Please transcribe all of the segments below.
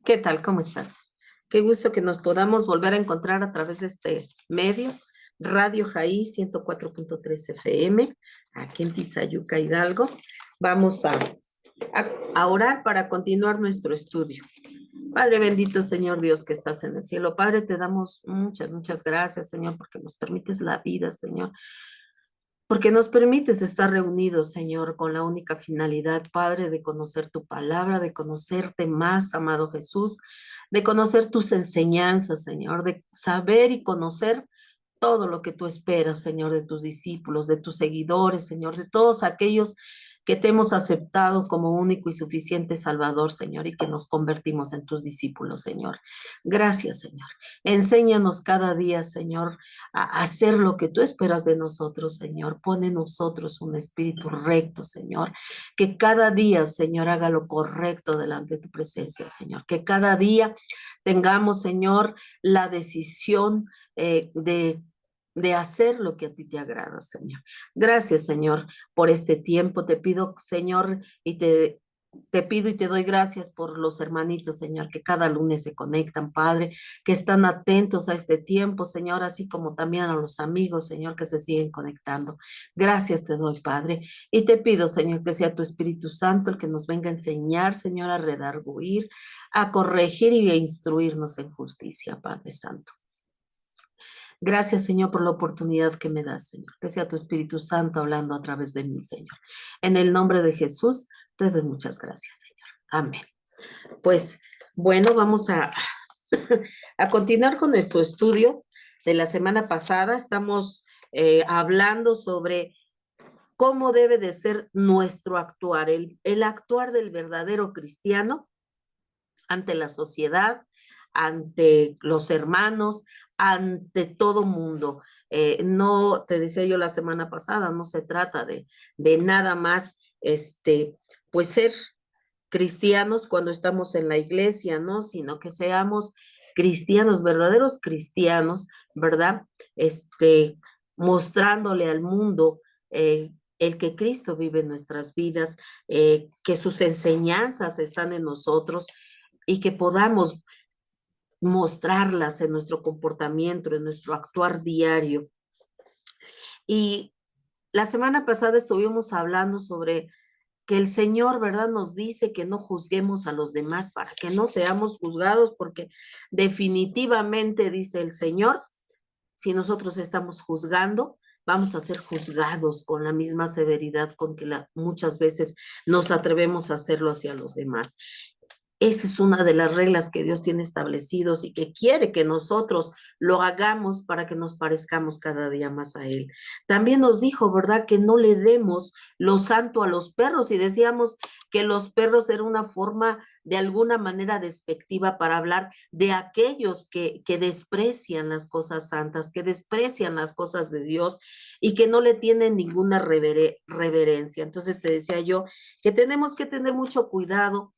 ¿Qué tal? ¿Cómo están? Qué gusto que nos podamos volver a encontrar a través de este medio, Radio Jaí 104.3 FM, aquí en Tizayuca, Hidalgo. Vamos a orar para continuar nuestro estudio. Padre bendito, Señor Dios que estás en el cielo. Padre, te damos muchas gracias, Señor, porque nos permites la vida, Señor. Porque nos permites estar reunidos, Señor, con la única finalidad, Padre, de conocer tu palabra, de conocerte más, amado Jesús, de conocer tus enseñanzas, Señor, de saber y conocer todo lo que tú esperas, Señor, de tus discípulos, de tus seguidores, Señor, de todos aquellos que te hemos aceptado como único y suficiente Salvador, Señor, y que nos convertimos en tus discípulos, Señor. Gracias, Señor. Enséñanos cada día, Señor, a hacer lo que tú esperas de nosotros, Señor. Pone en nosotros un espíritu recto, Señor. Que cada día, Señor, haga lo correcto delante de tu presencia, Señor. Que cada día tengamos, Señor, la decisión de hacer lo que a ti te agrada, Señor. Gracias, Señor, por este tiempo. Te pido, Señor, te pido y te doy gracias por los hermanitos, Señor, que cada lunes se conectan, Padre, que están atentos a este tiempo, Señor, así como también a los amigos, Señor, que se siguen conectando. Gracias te doy, Padre. Y te pido, Señor, que sea tu Espíritu Santo el que nos venga a enseñar, Señor, a redarguir, a corregir y a instruirnos en justicia, Padre Santo. Gracias, Señor, por la oportunidad que me das, Señor. Que sea tu Espíritu Santo hablando a través de mí, Señor. En el nombre de Jesús, te doy muchas gracias, Señor. Amén. Pues, bueno, vamos a continuar con nuestro estudio de la semana pasada. Estamos hablando sobre cómo debe de ser nuestro actuar, el actuar del verdadero cristiano ante la sociedad, ante los hermanos, ante todo mundo. No, te decía yo la semana pasada, no se trata de nada más, pues ser cristianos cuando estamos en la iglesia, ¿no? Sino que seamos cristianos, verdaderos cristianos, ¿verdad? Mostrándole al mundo el que Cristo vive en nuestras vidas, que sus enseñanzas están en nosotros y que podamos mostrarlas en nuestro comportamiento, en nuestro actuar diario. Y la semana pasada estuvimos hablando sobre que el Señor, ¿verdad? Nos dice que no juzguemos a los demás para que no seamos juzgados, porque definitivamente, dice el Señor, si nosotros estamos juzgando, vamos a ser juzgados con la misma severidad con que muchas veces nos atrevemos a hacerlo hacia los demás. Esa es una de las reglas que Dios tiene establecidos y que quiere que nosotros lo hagamos para que nos parezcamos cada día más a Él. También nos dijo, ¿verdad?, que no le demos lo santo a los perros, y decíamos que los perros era una forma de alguna manera despectiva para hablar de aquellos que desprecian las cosas santas, que desprecian las cosas de Dios y que no le tienen ninguna reverencia. Entonces te decía yo que tenemos que tener mucho cuidado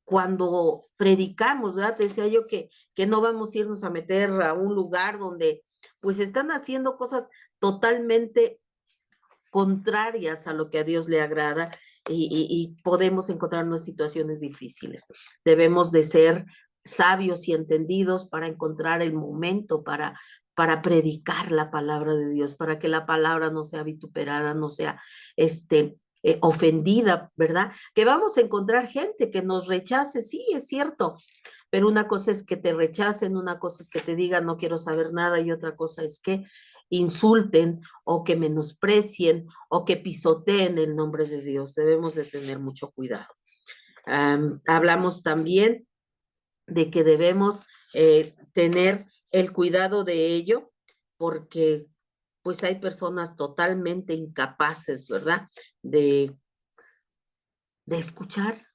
cuando predicamos, ¿verdad? Te decía yo que no vamos a irnos a meter a un lugar donde pues están haciendo cosas totalmente contrarias a lo que a Dios le agrada y podemos encontrarnos en situaciones difíciles. Debemos de ser sabios y entendidos para encontrar el momento para predicar la palabra de Dios, para que la palabra no sea vituperada, no sea ofendida, ¿verdad? Que vamos a encontrar gente que nos rechace, sí, es cierto, pero una cosa es que te rechacen, una cosa es que te digan no quiero saber nada y otra cosa es que insulten o que menosprecien o que pisoteen el nombre de Dios. Debemos de tener mucho cuidado. Hablamos también de que debemos tener el cuidado de ello porque pues hay personas totalmente incapaces, ¿verdad? De escuchar,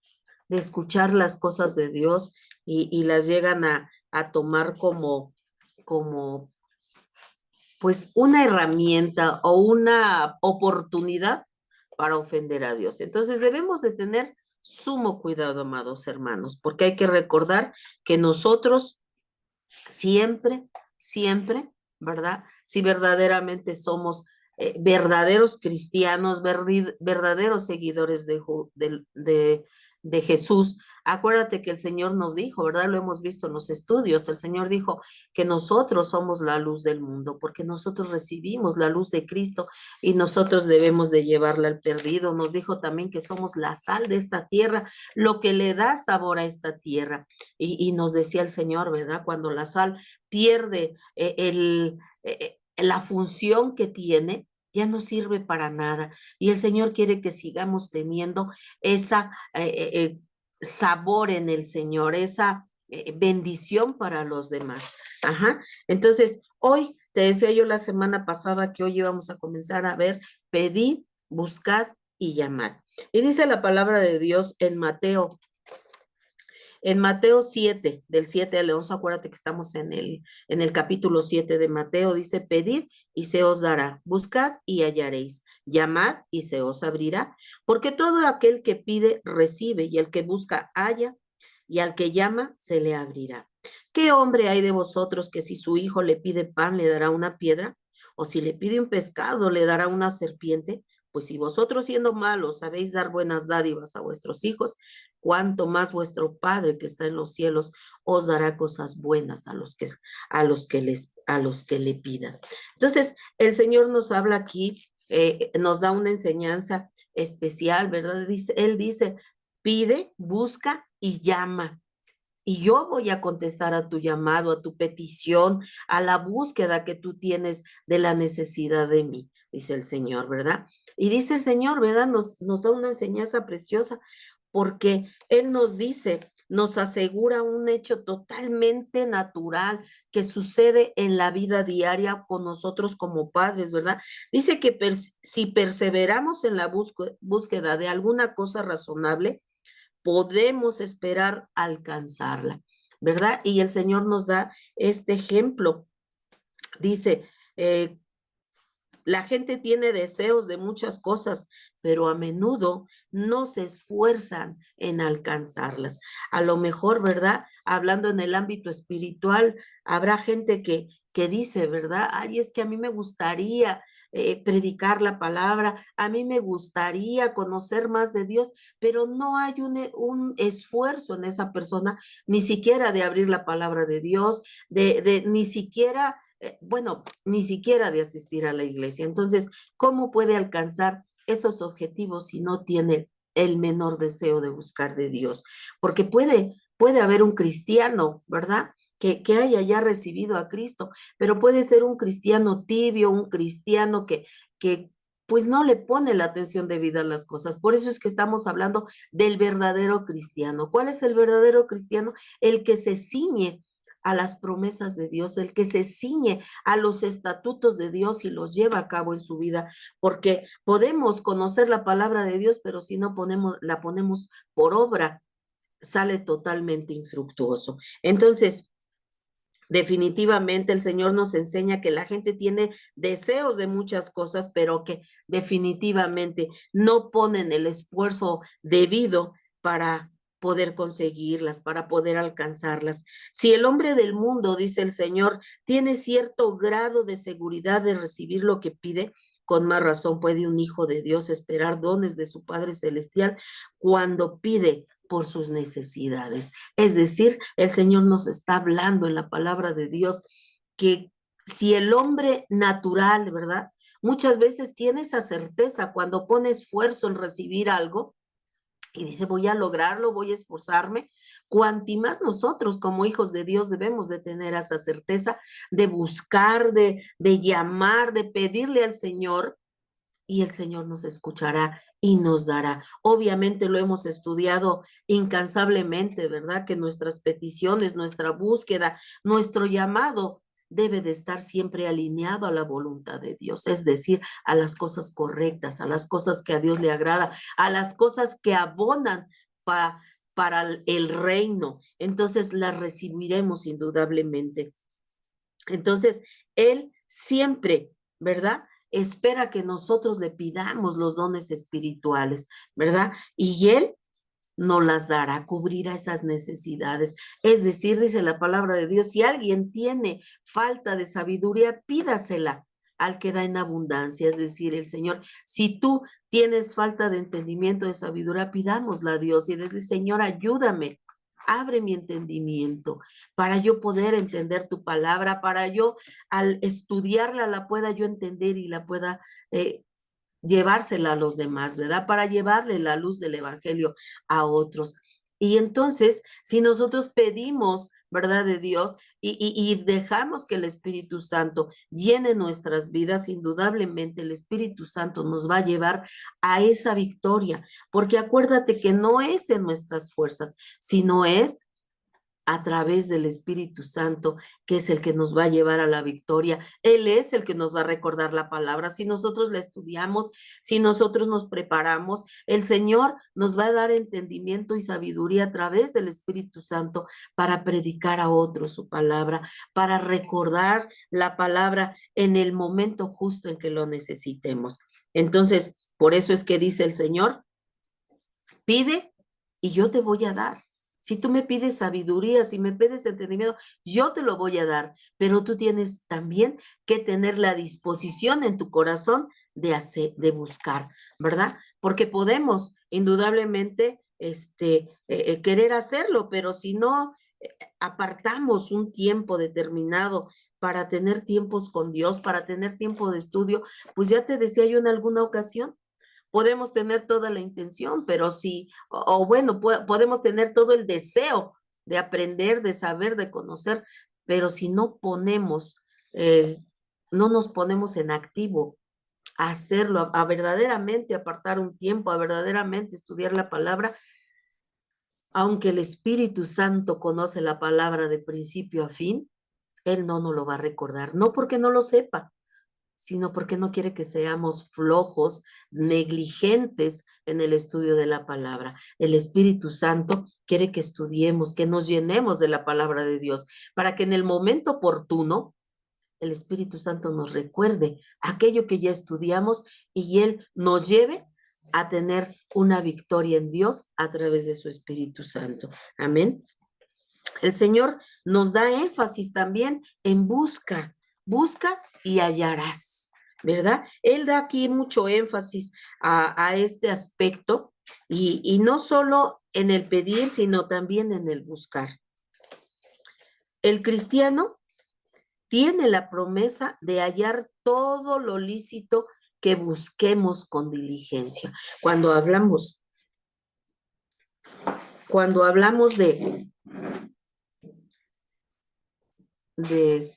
de escuchar las cosas de Dios y las llegan a tomar como pues una herramienta o una oportunidad para ofender a Dios. Entonces debemos de tener sumo cuidado, amados hermanos, porque hay que recordar que nosotros siempre, ¿verdad? Si verdaderamente somos verdaderos cristianos, verdaderos seguidores de de Jesús. Acuérdate que el Señor nos dijo, ¿verdad? Lo hemos visto en los estudios. El Señor dijo que nosotros somos la luz del mundo, porque nosotros recibimos la luz de Cristo y nosotros debemos de llevarla al perdido. Nos dijo también que somos la sal de esta tierra, lo que le da sabor a esta tierra. Y nos decía el Señor, ¿verdad? Cuando la sal pierde la función que tiene, ya no sirve para nada. Y el Señor quiere que sigamos teniendo esa sabor en el Señor, esa bendición para los demás. Ajá. Entonces, hoy, te decía yo la semana pasada que hoy íbamos a comenzar a ver, pedid, buscad y llamad. Y dice la palabra de Dios en Mateo 7, del 7 al 11, acuérdate que estamos en el capítulo 7 de Mateo, dice, pedid y se os dará, buscad y hallaréis, llamad y se os abrirá, porque todo aquel que pide, recibe, y el que busca, halla, y al que llama, se le abrirá. ¿Qué hombre hay de vosotros que si su hijo le pide pan, le dará una piedra? ¿O si le pide un pescado, le dará una serpiente? Pues si vosotros siendo malos sabéis dar buenas dádivas a vuestros hijos, cuánto más vuestro Padre que está en los cielos os dará cosas buenas a los que le pidan. Entonces, el Señor nos habla aquí, nos da una enseñanza especial, ¿verdad? Él dice, pide, busca y llama. Y yo voy a contestar a tu llamado, a tu petición, a la búsqueda que tú tienes de la necesidad de mí, dice el Señor, ¿verdad? Y dice el Señor, ¿verdad? Nos da una enseñanza preciosa porque Él nos dice, nos asegura un hecho totalmente natural que sucede en la vida diaria con nosotros como padres, ¿verdad? Dice que si perseveramos en la búsqueda de alguna cosa razonable, podemos esperar alcanzarla, ¿verdad? Y el Señor nos da este ejemplo. Dice, la gente tiene deseos de muchas cosas, pero a menudo no se esfuerzan en alcanzarlas. A lo mejor, ¿verdad? Hablando en el ámbito espiritual, habrá gente que dice, ¿verdad? Ay, es que a mí me gustaría predicar la palabra, a mí me gustaría conocer más de Dios, pero no hay un esfuerzo en esa persona, ni siquiera de abrir la palabra de Dios, ni siquiera bueno, ni siquiera de asistir a la iglesia. Entonces, ¿cómo puede alcanzar esos objetivos si no tiene el menor deseo de buscar de Dios? Porque puede haber un cristiano, ¿verdad? Que haya ya recibido a Cristo, pero puede ser un cristiano tibio, un cristiano que pues no le pone la atención debida a las cosas. Por eso es que estamos hablando del verdadero cristiano. ¿Cuál es el verdadero cristiano? El que se ciñe a las promesas de Dios, el que se ciñe a los estatutos de Dios y los lleva a cabo en su vida, porque podemos conocer la palabra de Dios, pero si no la ponemos por obra, sale totalmente infructuoso. Entonces, definitivamente el Señor nos enseña que la gente tiene deseos de muchas cosas, pero que definitivamente no ponen el esfuerzo debido para poder conseguirlas, para poder alcanzarlas. Si el hombre del mundo, dice el Señor, tiene cierto grado de seguridad de recibir lo que pide, con más razón puede un hijo de Dios esperar dones de su Padre Celestial cuando pide por sus necesidades. Es decir, el Señor nos está hablando en la palabra de Dios que si el hombre natural, ¿verdad? Muchas veces tiene esa certeza cuando pone esfuerzo en recibir algo y dice, voy a lograrlo, voy a esforzarme. Cuanti más nosotros como hijos de Dios debemos de tener esa certeza de buscar, de llamar, de pedirle al Señor y el Señor nos escuchará y nos dará. Obviamente lo hemos estudiado incansablemente, ¿verdad? Que nuestras peticiones, nuestra búsqueda, nuestro llamado debe de estar siempre alineado a la voluntad de Dios, es decir, a las cosas correctas, a las cosas que a Dios le agrada, a las cosas que abonan para el reino. Entonces las recibiremos indudablemente. Entonces, Él siempre, ¿verdad? Espera que nosotros le pidamos los dones espirituales, ¿verdad? Y Él nos las dará, cubrirá esas necesidades. Es decir, dice la palabra de Dios, si alguien tiene falta de sabiduría, pídasela. al que da en abundancia, es decir, el Señor. Si tú tienes falta de entendimiento, de sabiduría, pidámosla a Dios y decirle, Señor, ayúdame. Abre mi entendimiento para yo poder entender tu palabra, para yo al estudiarla la pueda yo entender y la pueda llevársela a los demás, ¿verdad? Para llevarle la luz del evangelio a otros. Y entonces, si nosotros pedimos, ¿verdad? De Dios y dejamos que el Espíritu Santo llene nuestras vidas, indudablemente el Espíritu Santo nos va a llevar a esa victoria, porque acuérdate que no es en nuestras fuerzas, sino es a través del Espíritu Santo, que es el que nos va a llevar a la victoria. Él es el que nos va a recordar la palabra. Si nosotros la estudiamos, si nosotros nos preparamos, el Señor nos va a dar entendimiento y sabiduría a través del Espíritu Santo para predicar a otros su palabra, para recordar la palabra en el momento justo en que lo necesitemos. Entonces, por eso es que dice el Señor, pide y yo te voy a dar. Si tú me pides sabiduría, si me pides entendimiento, yo te lo voy a dar, pero tú tienes también que tener la disposición en tu corazón de hacer, de buscar, ¿verdad? Porque podemos indudablemente querer hacerlo, pero si no apartamos un tiempo determinado para tener tiempos con Dios, para tener tiempo de estudio, pues ya te decía yo en alguna ocasión, podemos tener toda la intención, pero sí, o bueno, podemos tener todo el deseo de aprender, de saber, de conocer, pero si no ponemos, no nos ponemos en activo a hacerlo, a verdaderamente apartar un tiempo, a verdaderamente estudiar la palabra, aunque el Espíritu Santo conoce la palabra de principio a fin, Él no nos lo va a recordar, no porque no lo sepa, sino porque no quiere que seamos flojos, negligentes en el estudio de la palabra. El Espíritu Santo quiere que estudiemos, que nos llenemos de la palabra de Dios, para que en el momento oportuno el Espíritu Santo nos recuerde aquello que ya estudiamos y Él nos lleve a tener una victoria en Dios a través de su Espíritu Santo. Amén. El Señor nos da énfasis también en busca y hallarás, ¿verdad? Él da aquí mucho énfasis a este aspecto y no solo en el pedir, sino también en el buscar. El cristiano tiene la promesa de hallar todo lo lícito que busquemos con diligencia. Cuando hablamos de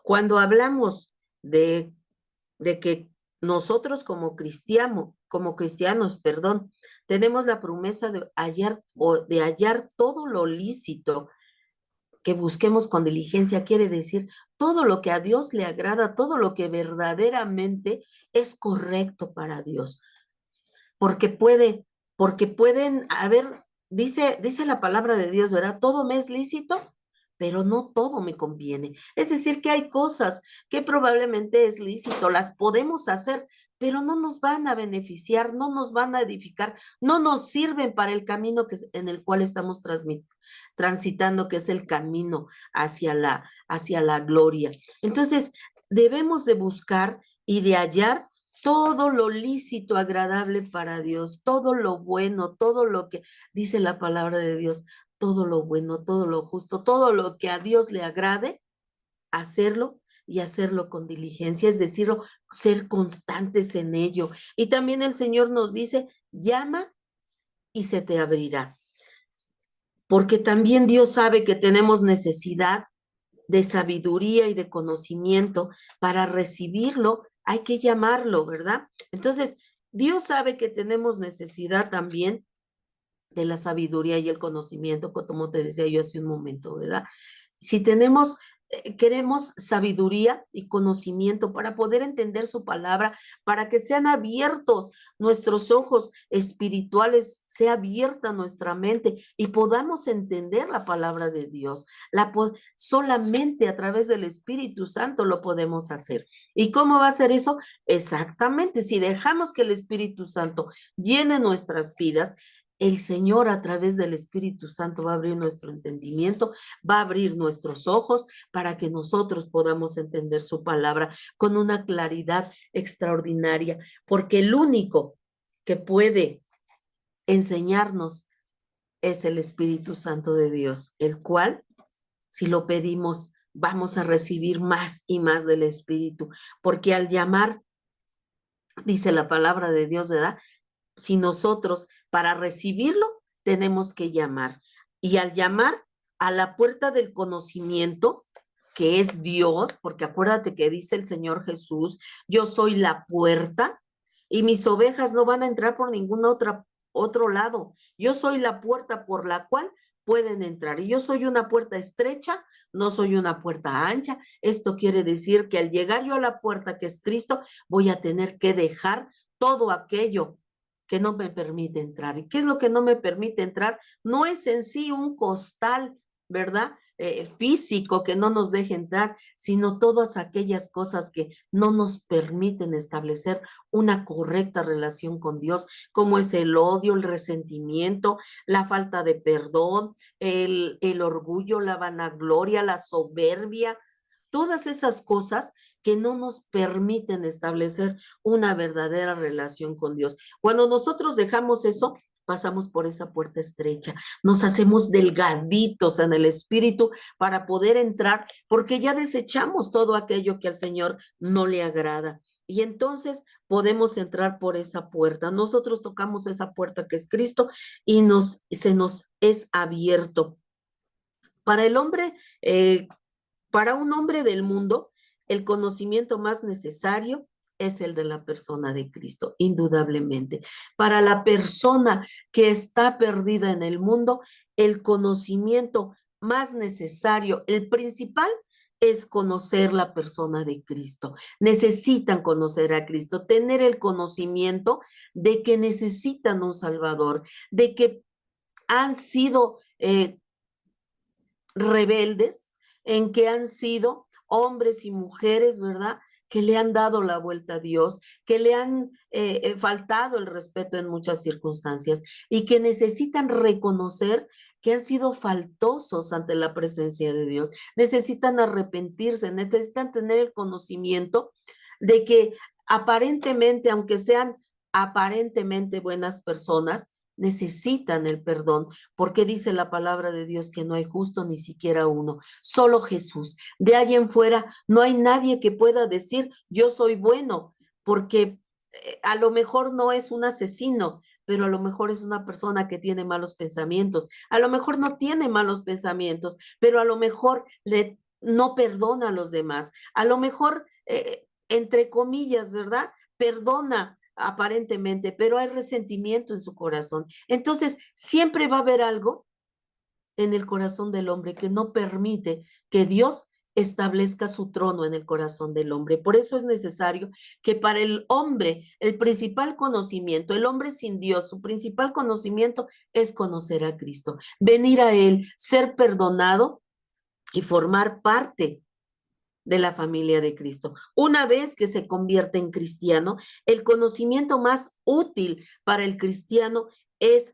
cuando hablamos de que nosotros como cristianos, perdón, tenemos la promesa de hallar todo lo lícito que busquemos con diligencia, quiere decir todo lo que a Dios le agrada, todo lo que verdaderamente es correcto para Dios. Porque pueden haber, dice la palabra de Dios, ¿verdad? Todo me es lícito, pero no todo me conviene. Es decir, que hay cosas que probablemente es lícito, las podemos hacer, pero no nos van a beneficiar, no nos van a edificar, no nos sirven para el camino en el cual estamos transitando, que es el camino hacia la gloria. Entonces, debemos de buscar y de hallar todo lo lícito, agradable para Dios, todo lo bueno, todo lo que dice la palabra de Dios, todo lo bueno, todo lo justo, todo lo que a Dios le agrade, hacerlo y hacerlo con diligencia, es decir, ser constantes en ello. Y también el Señor nos dice, llama y se te abrirá. Porque también Dios sabe que tenemos necesidad de sabiduría y de conocimiento para recibirlo, hay que llamarlo, ¿verdad? Entonces, Dios sabe que tenemos necesidad también de la sabiduría y el conocimiento, como te decía yo hace un momento, ¿verdad? Si tenemos queremos sabiduría y conocimiento para poder entender su palabra, para que sean abiertos nuestros ojos espirituales, sea abierta nuestra mente y podamos entender la palabra de Dios. Solamente a través del Espíritu Santo lo podemos hacer. ¿Y cómo va a ser eso? Exactamente, si dejamos que el Espíritu Santo llene nuestras vidas, el Señor a través del Espíritu Santo va a abrir nuestro entendimiento, va a abrir nuestros ojos para que nosotros podamos entender su palabra con una claridad extraordinaria, porque el único que puede enseñarnos es el Espíritu Santo de Dios, el cual, si lo pedimos, vamos a recibir más y más del Espíritu, porque al llamar, dice la palabra de Dios, ¿verdad? Si nosotros para recibirlo tenemos que llamar. Y al llamar a la puerta del conocimiento, que es Dios, porque acuérdate que dice el Señor Jesús, yo soy la puerta y mis ovejas no van a entrar por ningún otro lado. Yo soy la puerta por la cual pueden entrar. Y yo soy una puerta estrecha, no soy una puerta ancha. Esto quiere decir que al llegar yo a la puerta que es Cristo, voy a tener que dejar todo aquello que no me permite entrar. ¿Y qué es lo que no me permite entrar? No es en sí un costal, ¿verdad? Físico que no nos deje entrar, sino todas aquellas cosas que no nos permiten establecer una correcta relación con Dios, como es el odio, el resentimiento, la falta de perdón, el orgullo, la vanagloria, la soberbia, todas esas cosas que no nos permiten establecer una verdadera relación con Dios. Cuando nosotros dejamos eso, pasamos por esa puerta estrecha, nos hacemos delgaditos en el espíritu para poder entrar, porque ya desechamos todo aquello que al Señor no le agrada. Y entonces podemos entrar por esa puerta. Nosotros tocamos esa puerta que es Cristo y se nos es abierto. Para el hombre, para un hombre del mundo, el conocimiento más necesario es el de la persona de Cristo, indudablemente. Para la persona que está perdida en el mundo, el conocimiento más necesario, el principal, es conocer la persona de Cristo. Necesitan conocer a Cristo, tener el conocimiento de que necesitan un Salvador, de que han sido rebeldes, en que han sido hombres y mujeres, ¿verdad? Que le han dado la vuelta a Dios, que le han faltado el respeto en muchas circunstancias y que necesitan reconocer que han sido faltosos ante la presencia de Dios. Necesitan arrepentirse, necesitan tener el conocimiento de que aparentemente, aunque sean aparentemente buenas personas, necesitan el perdón, porque dice la palabra de Dios que no hay justo ni siquiera uno, solo Jesús. De ahí en fuera no hay nadie que pueda decir yo soy bueno, porque a lo mejor no es un asesino, pero a lo mejor es una persona que tiene malos pensamientos, a lo mejor no tiene malos pensamientos, pero a lo mejor no perdona a los demás, a lo mejor, entre comillas, ¿verdad? Perdona aparentemente, pero hay resentimiento en su corazón. Entonces, siempre va a haber algo en el corazón del hombre que no permite que Dios establezca su trono en el corazón del hombre. Por eso es necesario que para el hombre, el principal conocimiento, el hombre sin Dios, su principal conocimiento es conocer a Cristo, venir a Él, ser perdonado y formar parte de la familia de Cristo. Una vez que se convierte en cristiano, el conocimiento más útil para el cristiano es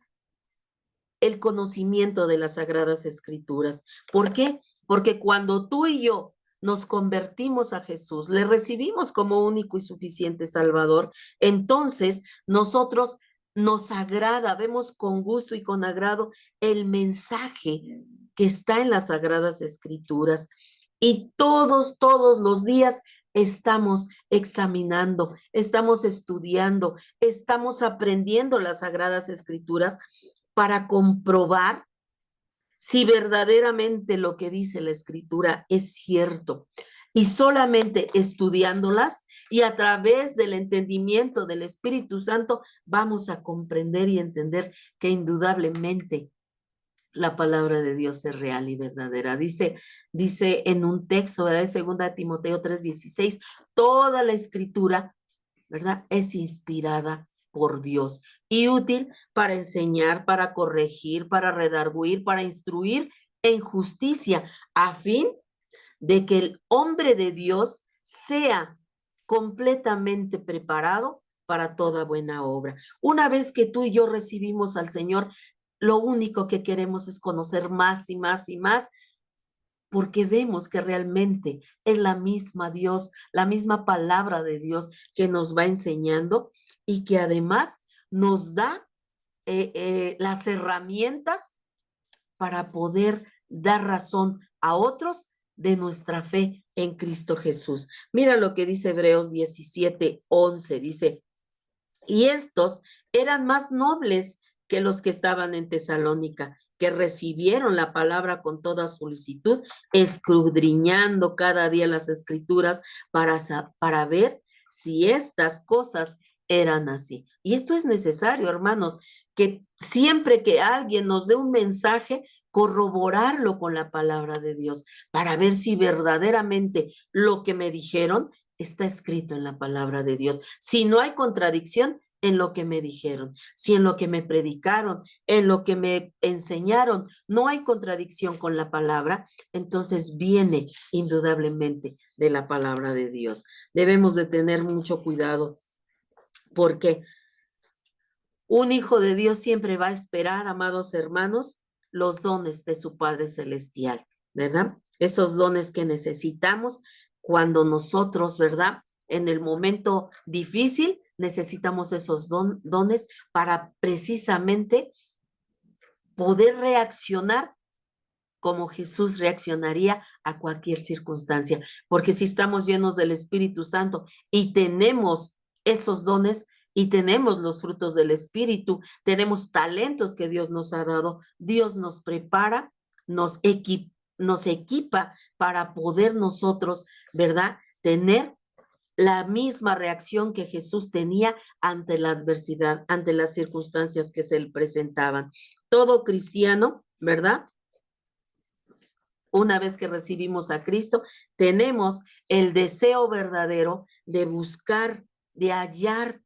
el conocimiento de las Sagradas Escrituras. ¿Por qué? Porque cuando tú y yo nos convertimos a Jesús, le recibimos como único y suficiente Salvador, entonces nosotros nos agrada, vemos con gusto y con agrado el mensaje que está en las Sagradas Escrituras. Y todos los días estamos examinando, estamos estudiando, estamos aprendiendo las Sagradas Escrituras para comprobar si verdaderamente lo que dice la Escritura es cierto. Y solamente estudiándolas y a través del entendimiento del Espíritu Santo vamos a comprender y entender que indudablemente la palabra de Dios es real y verdadera. Dice en un texto, ¿verdad? De 2 Timoteo 3:16, toda la escritura, ¿verdad? Es inspirada por Dios y útil para enseñar, para corregir, para redarguir, para instruir en justicia, a fin de que el hombre de Dios sea completamente preparado para toda buena obra. Una vez que tú y yo recibimos al Señor, lo único que queremos es conocer más y más y más, porque vemos que realmente es la misma Dios, la misma palabra de Dios que nos va enseñando y que además nos da las herramientas para poder dar razón a otros de nuestra fe en Cristo Jesús. Mira lo que dice Hebreos 17:11, dice, y estos eran más nobles que los que estaban en Tesalónica, que recibieron la palabra con toda solicitud, escudriñando cada día las escrituras para ver si estas cosas eran así. Y esto es necesario, hermanos, que siempre que alguien nos dé un mensaje, corroborarlo con la palabra de Dios para ver si verdaderamente lo que me dijeron está escrito en la palabra de Dios. Si no hay contradicción en lo que me dijeron, si en lo que me predicaron, en lo que me enseñaron, no hay contradicción con la palabra, entonces viene indudablemente de la palabra de Dios. Debemos de tener mucho cuidado porque un hijo de Dios siempre va a esperar, amados hermanos, los dones de su Padre Celestial, ¿verdad? Esos dones que necesitamos cuando nosotros, ¿verdad? En el momento difícil necesitamos esos dones para precisamente poder reaccionar como Jesús reaccionaría a cualquier circunstancia. Porque si estamos llenos del Espíritu Santo y tenemos esos dones y tenemos los frutos del Espíritu, tenemos talentos que Dios nos ha dado, Dios nos prepara, nos equipa para poder nosotros, ¿verdad? Tener la misma reacción que Jesús tenía ante la adversidad, ante las circunstancias que se le presentaban. Todo cristiano, ¿verdad? Una vez que recibimos a Cristo, tenemos el deseo verdadero de buscar, de hallar,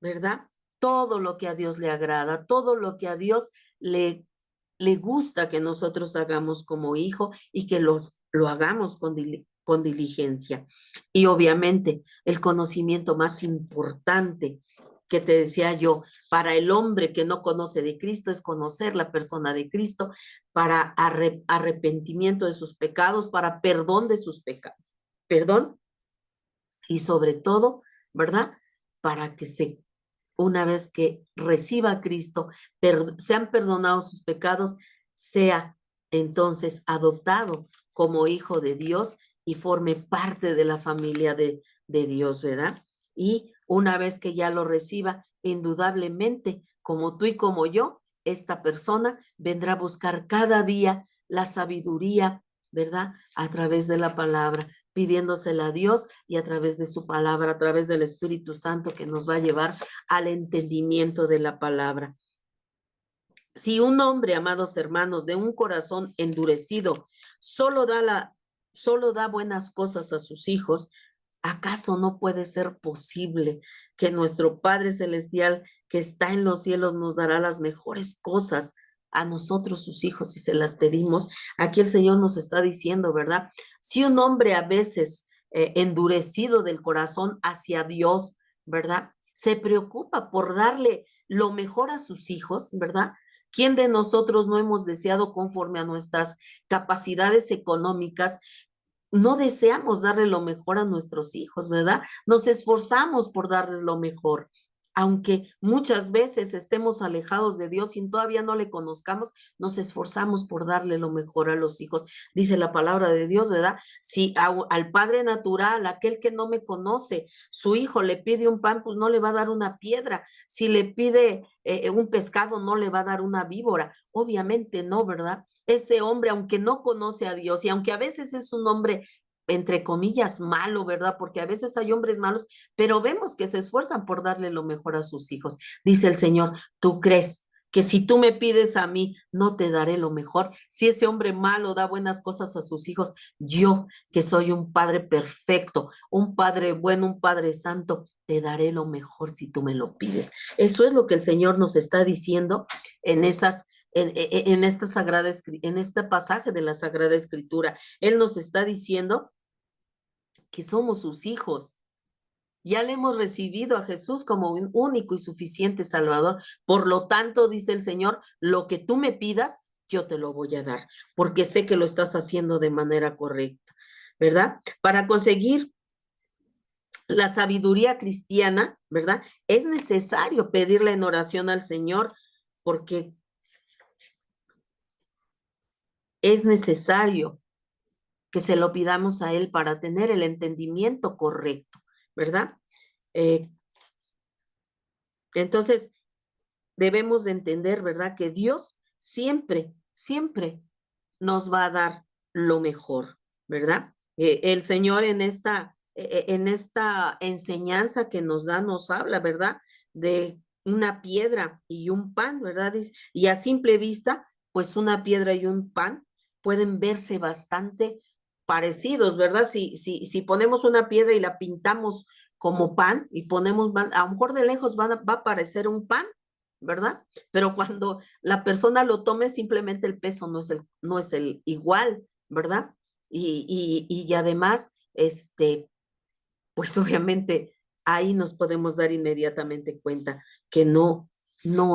¿verdad? Todo lo que a Dios le agrada, todo lo que a Dios le gusta que nosotros hagamos como hijo y que lo hagamos con diligencia. Y obviamente el conocimiento más importante que te decía yo, para el hombre que no conoce de Cristo es conocer la persona de Cristo para arrepentimiento de sus pecados, para perdón de sus pecados, perdón, y sobre todo, ¿verdad? Para que una vez que reciba a Cristo, sean perdonados sus pecados, sea entonces adoptado como hijo de Dios y forme parte de la familia de Dios, ¿verdad? Y una vez que ya lo reciba, indudablemente, como tú y como yo, esta persona vendrá a buscar cada día la sabiduría, ¿verdad? A través de la palabra, pidiéndosela a Dios y a través de su palabra, a través del Espíritu Santo que nos va a llevar al entendimiento de la palabra. Si un hombre, amados hermanos, de un corazón endurecido, solo da buenas cosas a sus hijos, ¿acaso no puede ser posible que nuestro Padre Celestial que está en los cielos nos dará las mejores cosas a nosotros, sus hijos, si se las pedimos? Aquí el Señor nos está diciendo, ¿verdad? Si un hombre a veces endurecido del corazón hacia Dios, ¿verdad? Se preocupa por darle lo mejor a sus hijos, ¿verdad? ¿Quién de nosotros no hemos deseado conforme a nuestras capacidades económicas? No deseamos darle lo mejor a nuestros hijos, ¿verdad? Nos esforzamos por darles lo mejor. Aunque muchas veces estemos alejados de Dios y todavía no le conozcamos, nos esforzamos por darle lo mejor a los hijos. Dice la palabra de Dios, ¿verdad? Si al padre natural, aquel que no me conoce, su hijo le pide un pan, pues no le va a dar una piedra. Si le pide un pescado, no le va a dar una víbora. Obviamente no, ¿verdad? Ese hombre, aunque no conoce a Dios y aunque a veces es un hombre entre comillas, malo, ¿verdad? Porque a veces hay hombres malos, pero vemos que se esfuerzan por darle lo mejor a sus hijos. Dice el Señor, ¿tú crees que si tú me pides a mí, no te daré lo mejor. Si ese hombre malo da buenas cosas a sus hijos, yo, que soy un padre perfecto, un padre bueno, un padre santo, te daré lo mejor si tú me lo pides. Eso es lo que el Señor nos está diciendo en esas en esta sagrada, en este pasaje de la Sagrada Escritura. Él nos está diciendo que somos sus hijos. Ya le hemos recibido a Jesús como un único y suficiente Salvador. Por lo tanto, dice el Señor, lo que tú me pidas, yo te lo voy a dar, porque sé que lo estás haciendo de manera correcta, ¿verdad? Para conseguir la sabiduría cristiana, ¿verdad? Es necesario pedirle en oración al Señor, porque es necesario que se lo pidamos a Él para tener el entendimiento correcto, ¿verdad? Eh, entonces, debemos de entender, ¿verdad? Que Dios siempre, siempre nos va a dar lo mejor, ¿verdad? El Señor en esta enseñanza que nos da, nos habla, ¿verdad? De una piedra y un pan, ¿verdad? Y a simple vista, pues una piedra y un pan pueden verse bastante parecidos, ¿verdad? Si ponemos una piedra y la pintamos como pan y ponemos, a lo mejor de lejos va a parecer un pan, ¿verdad? Pero cuando la persona lo tome, simplemente el peso no es el igual, ¿verdad? Y además, pues obviamente ahí nos podemos dar inmediatamente cuenta que no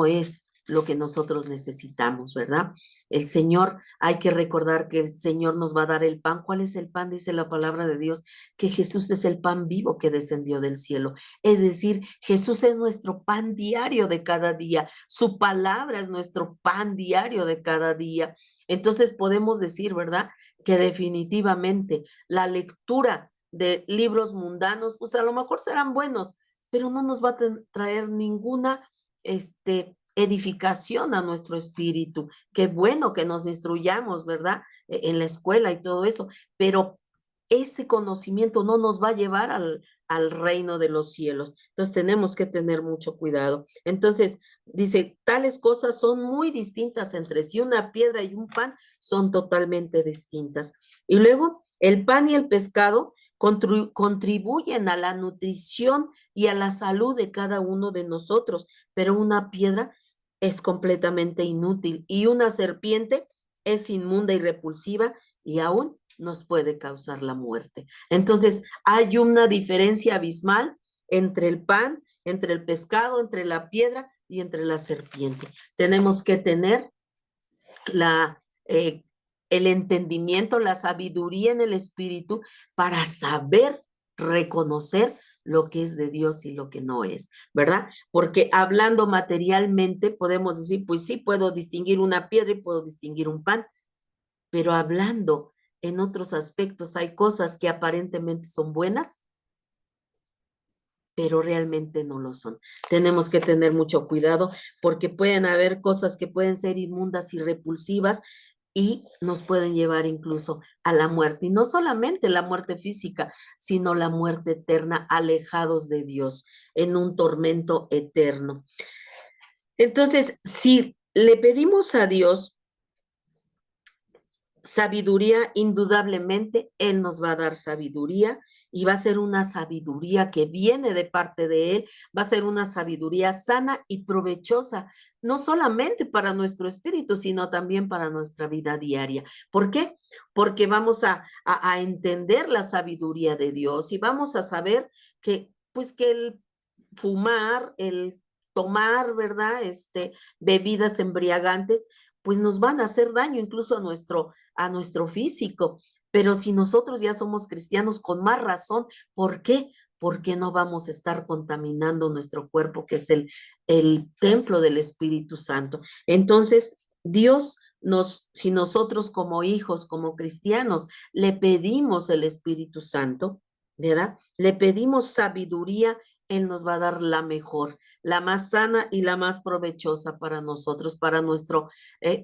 es lo que nosotros necesitamos, ¿verdad? El Señor, hay que recordar que el Señor nos va a dar el pan. ¿Cuál es el pan? Dice la palabra de Dios, que Jesús es el pan vivo que descendió del cielo. Es decir, Jesús es nuestro pan diario de cada día. Su palabra es nuestro pan diario de cada día. Entonces podemos decir, ¿verdad? Que definitivamente la lectura de libros mundanos, pues a lo mejor serán buenos, pero no nos va a traer ninguna edificación a nuestro espíritu. Qué bueno que nos instruyamos, ¿verdad? En la escuela y todo eso, pero ese conocimiento no nos va a llevar al reino de los cielos. Entonces tenemos que tener mucho cuidado. Entonces, dice, tales cosas son muy distintas entre sí. Una piedra y un pan son totalmente distintas. Y luego, el pan y el pescado contribuyen a la nutrición y a la salud de cada uno de nosotros, pero una piedra es completamente inútil y una serpiente es inmunda y repulsiva y aún nos puede causar la muerte. Entonces, hay una diferencia abismal entre el pan, entre el pescado, entre la piedra y entre la serpiente. Tenemos que tener la, el entendimiento, la sabiduría en el espíritu para saber reconocer lo que es de Dios y lo que no es, ¿verdad? Porque hablando materialmente podemos decir, pues sí, puedo distinguir una piedra y puedo distinguir un pan, pero hablando en otros aspectos hay cosas que aparentemente son buenas, pero realmente no lo son. Tenemos que tener mucho cuidado porque pueden haber cosas que pueden ser inmundas y repulsivas y nos pueden llevar incluso a la muerte. Y no solamente la muerte física, sino la muerte eterna, alejados de Dios, en un tormento eterno. Entonces, si le pedimos a Dios sabiduría, indudablemente, Él nos va a dar sabiduría y va a ser una sabiduría que viene de parte de Él, va a ser una sabiduría sana y provechosa, no solamente para nuestro espíritu, sino también para nuestra vida diaria. ¿Por qué? Porque vamos a entender la sabiduría de Dios y vamos a saber que, pues, que el fumar, el tomar, ¿verdad? Bebidas embriagantes, pues nos van a hacer daño incluso a nuestro físico. Pero si nosotros ya somos cristianos, con más razón, ¿por qué? Porque no vamos a estar contaminando nuestro cuerpo, que es el templo del Espíritu Santo. Entonces, Dios si nosotros como hijos, como cristianos, le pedimos el Espíritu Santo, ¿verdad? Le pedimos sabiduría, Él nos va a dar la mejor, la más sana y la más provechosa para nosotros, para nuestro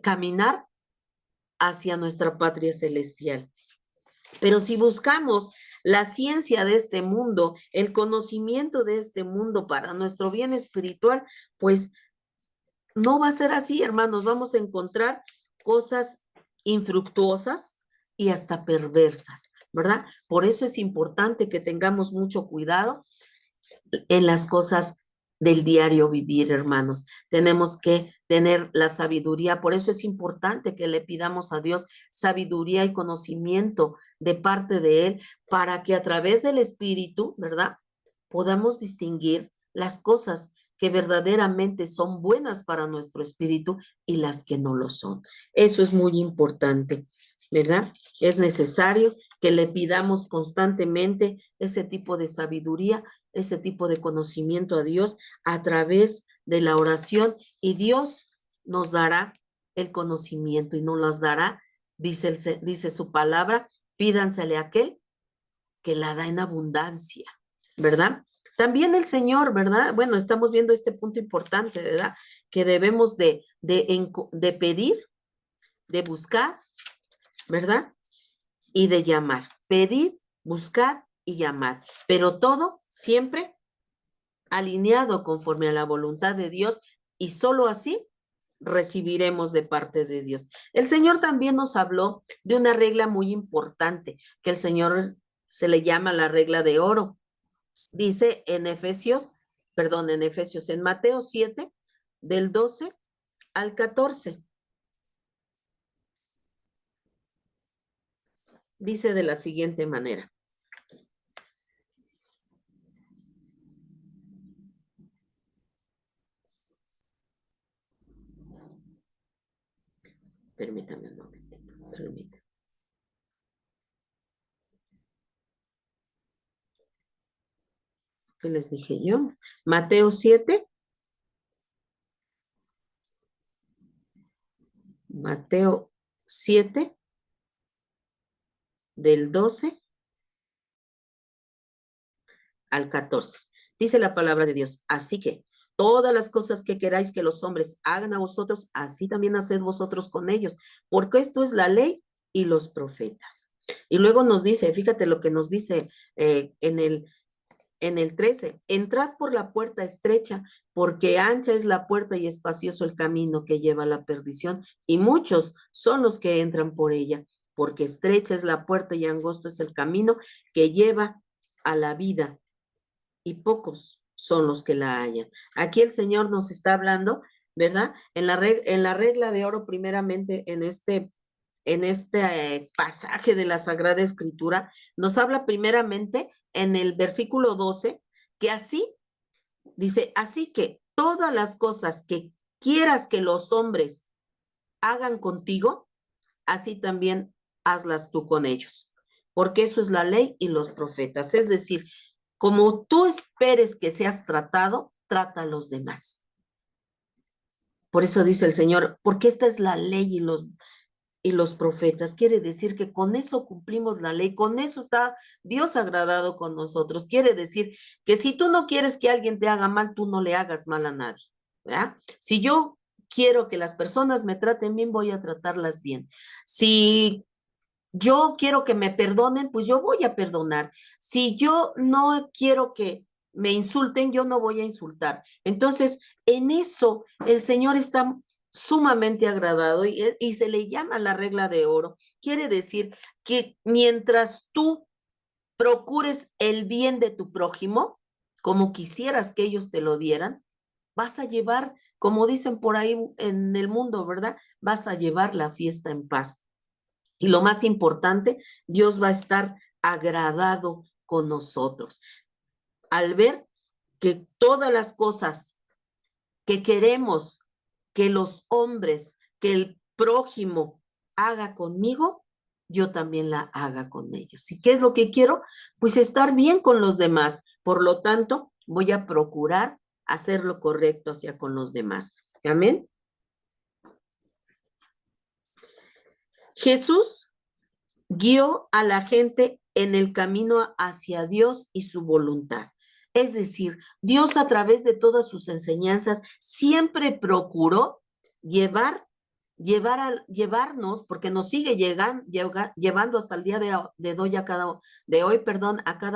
caminar hacia nuestra patria celestial. Pero si buscamos la ciencia de este mundo, el conocimiento de este mundo para nuestro bien espiritual, pues no va a ser así, hermanos. Vamos a encontrar cosas infructuosas y hasta perversas, ¿verdad? Por eso es importante que tengamos mucho cuidado en las cosas del diario vivir, hermanos. Tenemos que tener la sabiduría, por eso es importante que le pidamos a Dios sabiduría y conocimiento de parte de Él, para que a través del Espíritu, ¿verdad? Podamos distinguir las cosas que verdaderamente son buenas para nuestro espíritu y las que no lo son. Eso es muy importante, ¿verdad? Es necesario que le pidamos constantemente ese tipo de sabiduría, ese tipo de conocimiento a Dios a través de la oración, y Dios nos dará el conocimiento y nos las dará, dice su palabra, pídansele a aquel que la da en abundancia, ¿verdad? También el Señor, ¿verdad? Bueno, estamos viendo este punto importante, ¿verdad? Que debemos de pedir, de buscar, ¿verdad? Y de llamar. Pedir, buscar y llamar. Pero todo siempre alineado conforme a la voluntad de Dios, y solo así recibiremos de parte de Dios. El Señor también nos habló de una regla muy importante que el Señor se le llama la regla de oro. Dice en en Mateo 7, del 12 al 14. Dice de la siguiente manera. Permítame un momentito, permítame. ¿Qué les dije yo? Mateo 7. Mateo 7, del 12 al 14. Dice la palabra de Dios. Así que todas las cosas que queráis que los hombres hagan a vosotros, así también haced vosotros con ellos, porque esto es la ley y los profetas. Y luego nos dice, fíjate lo que nos dice en el 13, entrad por la puerta estrecha, porque ancha es la puerta y espacioso el camino que lleva a la perdición, y muchos son los que entran por ella, porque estrecha es la puerta y angosto es el camino que lleva a la vida, y pocos son los que la hallan. Aquí el Señor nos está hablando, ¿verdad? En la regla de oro, primeramente, en este pasaje de la Sagrada Escritura, nos habla primeramente en el versículo 12, que así, dice, así que todas las cosas que quieras que los hombres hagan contigo, así también hazlas tú con ellos, porque eso es la ley y los profetas. Es decir, como tú esperes que seas tratado, trata a los demás. Por eso dice el Señor, porque esta es la ley y los profetas. Quiere decir que con eso cumplimos la ley, con eso está Dios agradado con nosotros. Quiere decir que si tú no quieres que alguien te haga mal, tú no le hagas mal a nadie, ¿verdad? Si yo quiero que las personas me traten bien, voy a tratarlas bien. Si yo quiero que me perdonen, pues yo voy a perdonar. Si yo no quiero que me insulten, yo no voy a insultar. Entonces, en eso el Señor está sumamente agradado, y se le llama la regla de oro. Quiere decir que mientras tú procures el bien de tu prójimo, como quisieras que ellos te lo dieran, vas a llevar, como dicen por ahí en el mundo, ¿verdad? Vas a llevar la fiesta en paz. Y lo más importante, Dios va a estar agradado con nosotros al ver que todas las cosas que queremos que los hombres, que el prójimo haga conmigo, yo también la haga con ellos. ¿Y qué es lo que quiero? Pues estar bien con los demás. Por lo tanto, voy a procurar hacer lo correcto hacia con los demás. Amén. Jesús guió a la gente en el camino hacia Dios y su voluntad. Es decir, Dios a través de todas sus enseñanzas siempre procuró llevarnos, porque nos sigue llevando hasta el día de hoy, a cada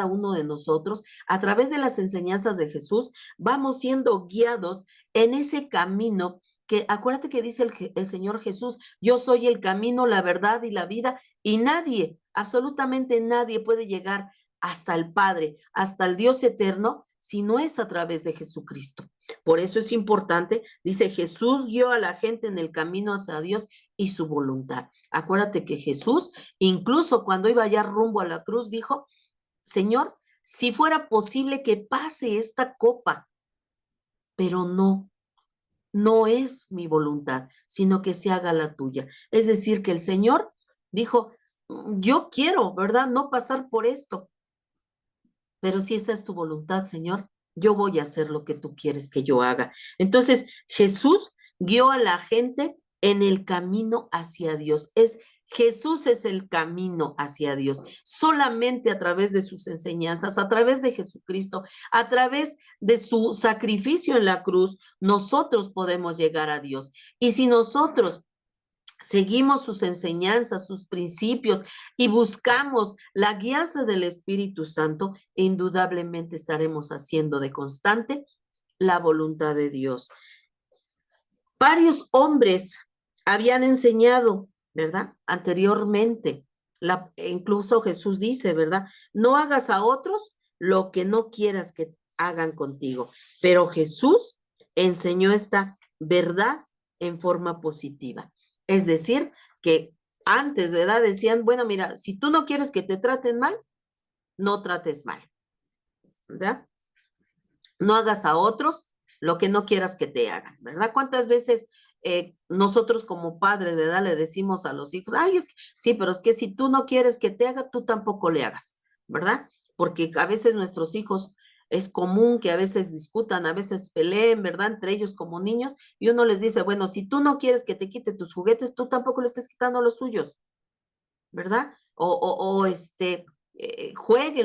uno de nosotros. A través de las enseñanzas de Jesús, vamos siendo guiados en ese camino que acuérdate que dice el Señor Jesús, yo soy el camino, la verdad y la vida, y nadie, absolutamente nadie puede llegar hasta el Padre, hasta el Dios eterno, si no es a través de Jesucristo. Por eso es importante, dice, Jesús guió a la gente en el camino hacia Dios y su voluntad. Acuérdate que Jesús, incluso cuando iba ya rumbo a la cruz, dijo, Señor, si fuera posible que pase esta copa, pero no es mi voluntad, sino que se haga la tuya. Es decir, que el Señor dijo, yo quiero, ¿verdad? No pasar por esto, pero si esa es tu voluntad, Señor, yo voy a hacer lo que tú quieres que yo haga. Entonces, Jesús guió a la gente en el camino hacia Dios. Jesús es el camino hacia Dios. Solamente a través de sus enseñanzas, a través de Jesucristo, a través de su sacrificio en la cruz, nosotros podemos llegar a Dios. Y si nosotros seguimos sus enseñanzas, sus principios y buscamos la guianza del Espíritu Santo, indudablemente estaremos haciendo de constante la voluntad de Dios. Varios hombres habían enseñado, ¿verdad? Anteriormente, incluso Jesús dice, ¿verdad? No hagas a otros lo que no quieras que hagan contigo. Pero Jesús enseñó esta verdad en forma positiva. Es decir, que antes, ¿verdad? Decían, bueno, mira, si tú no quieres que te traten mal, no trates mal, ¿verdad? No hagas a otros lo que no quieras que te hagan, ¿verdad? ¿Cuántas veces nosotros como padres, ¿verdad? Le decimos a los hijos, ay, sí, pero es que si tú no quieres que te haga, tú tampoco le hagas, ¿verdad? Porque a veces nuestros hijos es común que a veces discutan, a veces peleen, ¿verdad? Entre ellos como niños, y uno les dice, bueno, si tú no quieres que te quite tus juguetes, tú tampoco le estés quitando los suyos, ¿verdad? Jueguen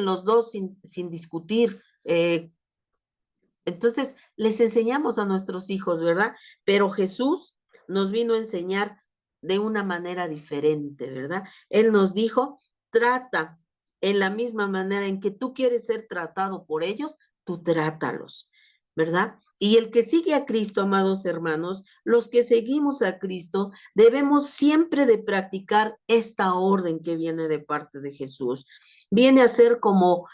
los dos sin discutir, entonces, les enseñamos a nuestros hijos, ¿verdad? Pero Jesús nos vino a enseñar de una manera diferente, ¿verdad? Él nos dijo, trata en la misma manera en que tú quieres ser tratado por ellos, tú trátalos, ¿verdad? Y el que sigue a Cristo, amados hermanos, los que seguimos a Cristo, debemos siempre de practicar esta orden que viene de parte de Jesús. Viene a ser como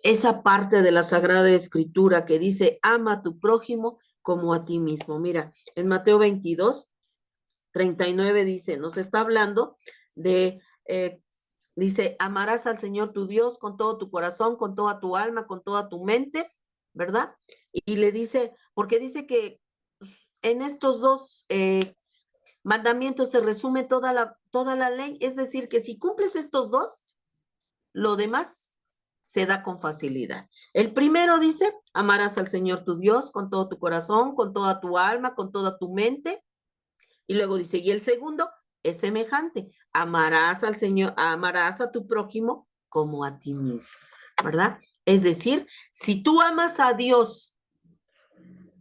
esa parte de la Sagrada Escritura que dice, ama a tu prójimo como a ti mismo. Mira, en Mateo 22:39 dice, nos está hablando dice, amarás al Señor tu Dios con todo tu corazón, con toda tu alma, con toda tu mente, ¿verdad? Y le dice, porque dice que en estos dos mandamientos se resume toda la ley, es decir, que si cumples estos dos, lo demás se da con facilidad. El primero dice, amarás al Señor tu Dios con todo tu corazón, con toda tu alma, con toda tu mente. Y luego dice, y el segundo es semejante, amarás al Señor, amarás a tu prójimo como a ti mismo, ¿verdad? Es decir, si tú amas a Dios,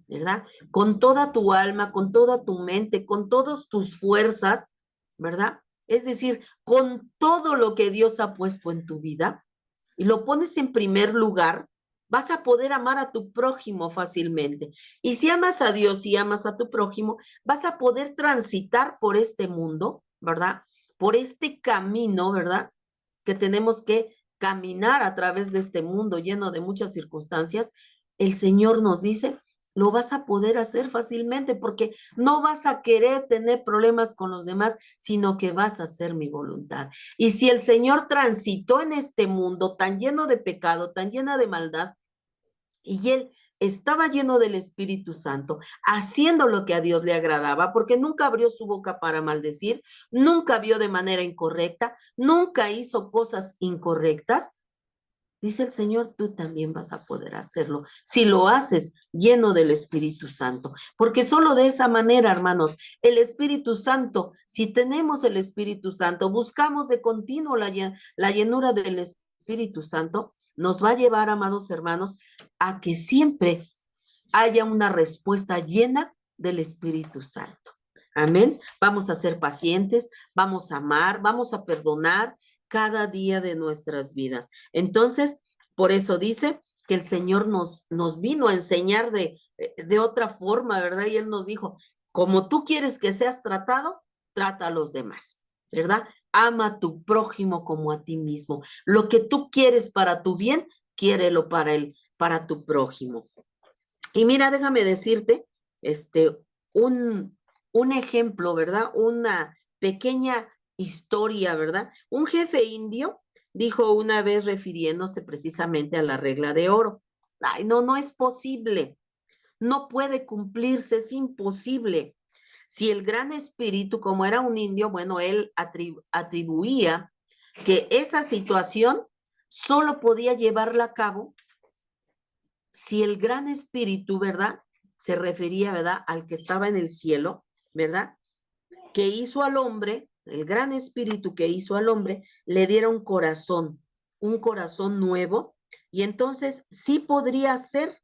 ¿verdad? Con toda tu alma, con toda tu mente, con todas tus fuerzas, ¿verdad? Es decir, con todo lo que Dios ha puesto en tu vida, y lo pones en primer lugar, vas a poder amar a tu prójimo fácilmente. Y si amas a Dios y amas a tu prójimo, vas a poder transitar por este mundo, ¿verdad? Por este camino, ¿verdad? Que tenemos que caminar a través de este mundo lleno de muchas circunstancias. El Señor nos dice, lo vas a poder hacer fácilmente porque no vas a querer tener problemas con los demás, sino que vas a hacer mi voluntad. Y si el Señor transitó en este mundo tan lleno de pecado, tan llena de maldad, y él estaba lleno del Espíritu Santo, haciendo lo que a Dios le agradaba, porque nunca abrió su boca para maldecir, nunca vio de manera incorrecta, nunca hizo cosas incorrectas. Dice el Señor, tú también vas a poder hacerlo si lo haces lleno del Espíritu Santo, porque solo de esa manera, hermanos, el Espíritu Santo, si tenemos el Espíritu Santo, buscamos de continuo la llenura del Espíritu Santo, nos va a llevar, amados hermanos, a que siempre haya una respuesta llena del Espíritu Santo. Amén. Vamos a ser pacientes, vamos a amar, vamos a perdonar cada día de nuestras vidas. Entonces, por eso dice que el Señor nos vino a enseñar de otra forma, ¿verdad? Y Él nos dijo, como tú quieres que seas tratado, trata a los demás, ¿verdad? Ama a tu prójimo como a ti mismo. Lo que tú quieres para tu bien, quiérelo para tu prójimo. Y mira, déjame decirte, un, un ejemplo, ¿verdad? Una pequeña historia, ¿verdad? Un jefe indio dijo una vez refiriéndose precisamente a la regla de oro. Ay, no, no es posible. No puede cumplirse, es imposible. Si el gran espíritu, como era un indio, bueno, él atribuía que esa situación solo podía llevarla a cabo si el gran espíritu, ¿verdad? Se refería, ¿verdad? Al que estaba en el cielo, ¿verdad? Que hizo al hombre, el gran espíritu que hizo al hombre, le diera un corazón nuevo, y entonces sí podría ser,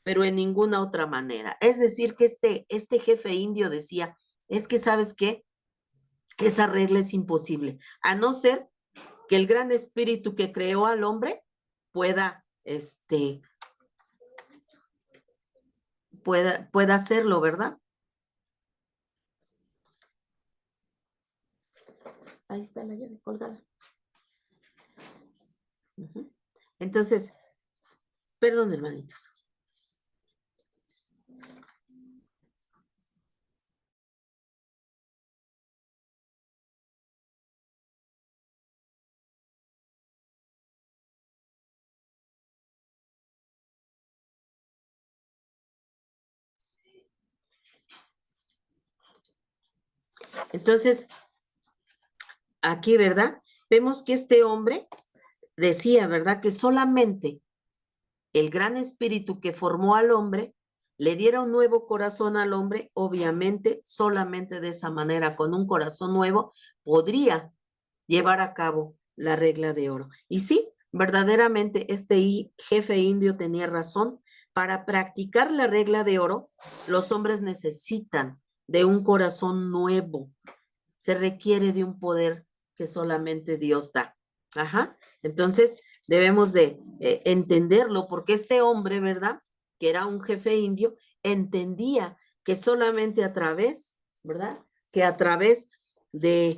pero en ninguna otra manera. Es decir, que este jefe indio decía, es que, ¿sabes qué? Esa regla es imposible, a no ser que el gran espíritu que creó al hombre pueda, pueda hacerlo, ¿verdad? Ahí está la llave colgada. Uh-huh. Entonces, perdón, hermanitos. Entonces, aquí, ¿verdad? Vemos que este hombre decía, ¿verdad? Que solamente el gran espíritu que formó al hombre le diera un nuevo corazón al hombre, obviamente, solamente de esa manera, con un corazón nuevo, podría llevar a cabo la regla de oro. Y sí, verdaderamente este jefe indio tenía razón. Para practicar la regla de oro, los hombres necesitan de un corazón nuevo. Se requiere de un poder que solamente Dios da. Ajá. Entonces, debemos de entenderlo, porque este hombre, ¿verdad? Que era un jefe indio, entendía que solamente a través, ¿verdad? Que a través de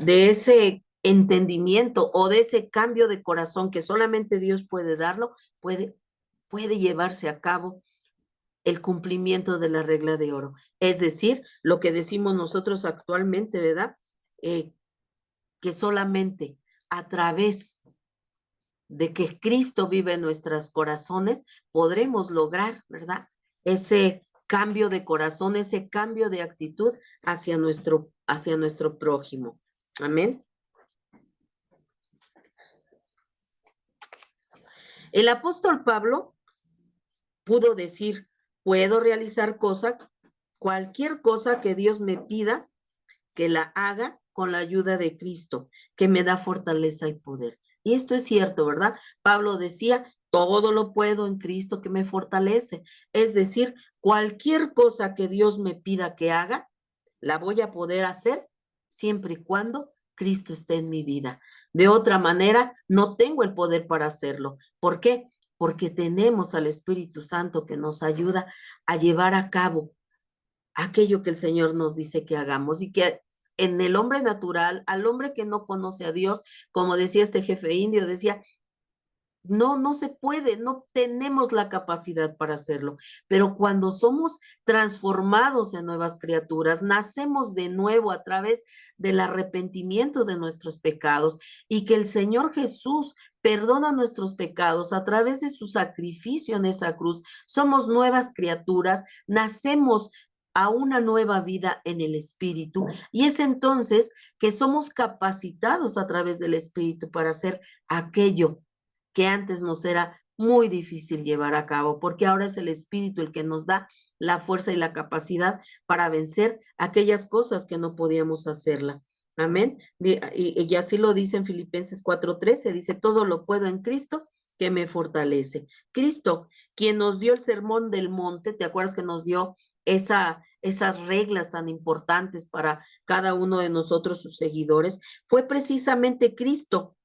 ese entendimiento o de ese cambio de corazón que solamente Dios puede darlo, puede llevarse a cabo el cumplimiento de la regla de oro. Es decir, lo que decimos nosotros actualmente, ¿verdad? Que solamente a través de que Cristo vive en nuestros corazones, podremos lograr, ¿verdad? Ese cambio de corazón, ese cambio de actitud hacia nuestro prójimo. Amén. El apóstol Pablo pudo decir, puedo realizar cualquier cosa que Dios me pida que la haga con la ayuda de Cristo, que me da fortaleza y poder. Y esto es cierto, ¿verdad? Pablo decía, todo lo puedo en Cristo que me fortalece. Es decir, cualquier cosa que Dios me pida que haga, la voy a poder hacer siempre y cuando Cristo esté en mi vida. De otra manera, no tengo el poder para hacerlo. ¿Por qué? Porque tenemos al Espíritu Santo que nos ayuda a llevar a cabo aquello que el Señor nos dice que hagamos, y que en el hombre natural, al hombre que no conoce a Dios, como decía este jefe indio, decía, no, no se puede, no tenemos la capacidad para hacerlo. Pero cuando somos transformados en nuevas criaturas, nacemos de nuevo a través del arrepentimiento de nuestros pecados, y que el Señor Jesús perdona nuestros pecados a través de su sacrificio en esa cruz. Somos nuevas criaturas, nacemos a una nueva vida en el Espíritu, y es entonces que somos capacitados a través del Espíritu para hacer aquello que antes nos era muy difícil llevar a cabo, porque ahora es el Espíritu el que nos da la fuerza y la capacidad para vencer aquellas cosas que no podíamos hacerla. Amén. Y así lo dice en Filipenses 4:13, dice, todo lo puedo en Cristo que me fortalece. Cristo, quien nos dio el sermón del monte, ¿te acuerdas que nos dio esas reglas tan importantes para cada uno de nosotros, sus seguidores? Fue precisamente Cristo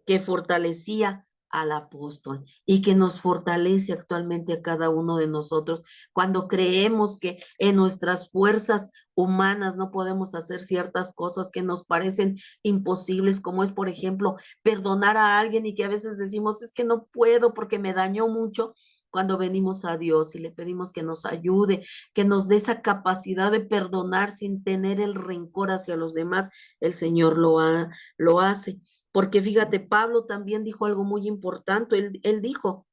que fortalecía al apóstol y que nos fortalece actualmente a cada uno de nosotros cuando creemos que en nuestras fuerzas humanas no podemos hacer ciertas cosas que nos parecen imposibles, como es, por ejemplo, perdonar a alguien y que a veces decimos, es que no puedo porque me dañó mucho. Cuando venimos a Dios y le pedimos que nos ayude, que nos dé esa capacidad de perdonar sin tener el rencor hacia los demás, el Señor lo hace. Porque fíjate, Pablo también dijo algo muy importante. Él dijo,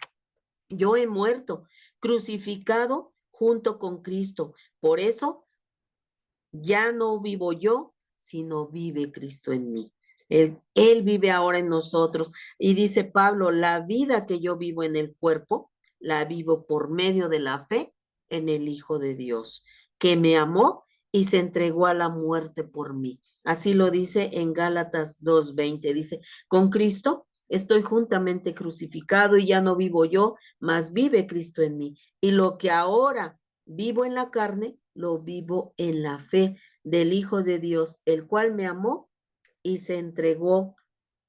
yo he muerto, crucificado junto con Cristo. Por eso ya no vivo yo, sino vive Cristo en mí. Él vive ahora en nosotros. Y dice Pablo, la vida que yo vivo en el cuerpo, la vivo por medio de la fe en el Hijo de Dios, que me amó y se entregó a la muerte por mí. Así lo dice en Gálatas 2:20. Dice, con Cristo estoy juntamente crucificado y ya no vivo yo, mas vive Cristo en mí. Y lo que ahora vivo en la carne, lo vivo en la fe del Hijo de Dios, el cual me amó y se entregó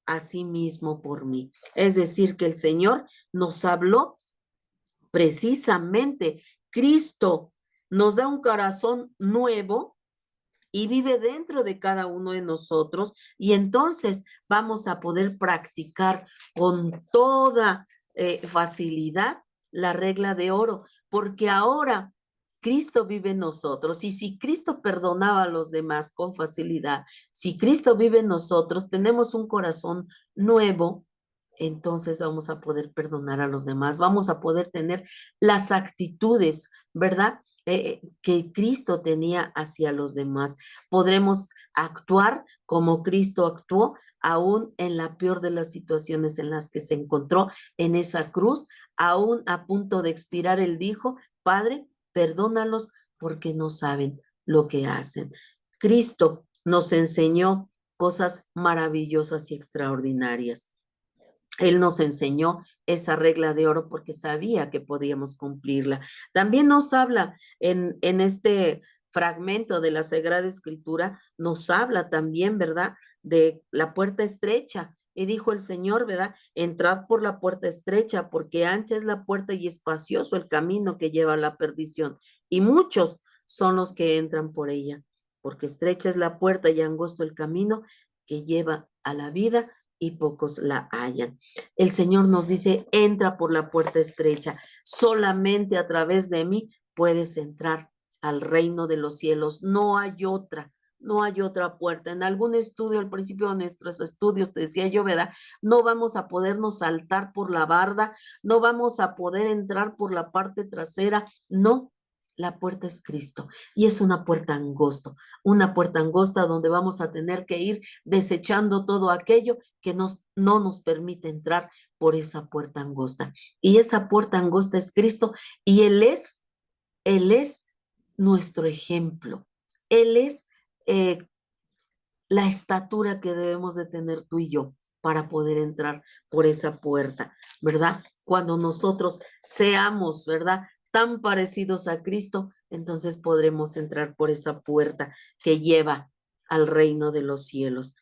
a sí mismo por mí. Es decir, que el Señor nos habló precisamente. Cristo nos da un corazón nuevo y vive dentro de cada uno de nosotros, y entonces vamos a poder practicar con toda facilidad la regla de oro, porque ahora Cristo vive en nosotros, y si Cristo perdonaba a los demás con facilidad, si Cristo vive en nosotros, tenemos un corazón nuevo, entonces vamos a poder perdonar a los demás, vamos a poder tener las actitudes, ¿verdad? Que Cristo tenía hacia los demás. Podremos actuar como Cristo actuó, aún en la peor de las situaciones en las que se encontró en esa cruz, aún a punto de expirar, él dijo, Padre, perdónalos porque no saben lo que hacen. Cristo nos enseñó cosas maravillosas y extraordinarias. Él nos enseñó esa regla de oro porque sabía que podíamos cumplirla. También nos habla en este fragmento de la Sagrada Escritura, nos habla también, ¿verdad?, de la puerta estrecha. Y dijo el Señor, ¿verdad? Entrad por la puerta estrecha, porque ancha es la puerta y espacioso el camino que lleva a la perdición. Y muchos son los que entran por ella, porque estrecha es la puerta y angosto el camino que lleva a la vida y pocos la hallan. El Señor nos dice, entra por la puerta estrecha, solamente a través de mí puedes entrar al reino de los cielos, no hay otra. No hay otra puerta. En algún estudio, al principio de nuestros estudios, te decía yo, ¿verdad? No vamos a podernos saltar por la barda, no vamos a poder entrar por la parte trasera, no. La puerta es Cristo y es una puerta angosta donde vamos a tener que ir desechando todo aquello que no nos permite entrar por esa puerta angosta. Y esa puerta angosta es Cristo y Él es nuestro ejemplo. Él es la estatura que debemos de tener tú y yo para poder entrar por esa puerta, ¿verdad? Cuando nosotros seamos, ¿verdad?, tan parecidos a Cristo, entonces podremos entrar por esa puerta que lleva al reino de los cielos.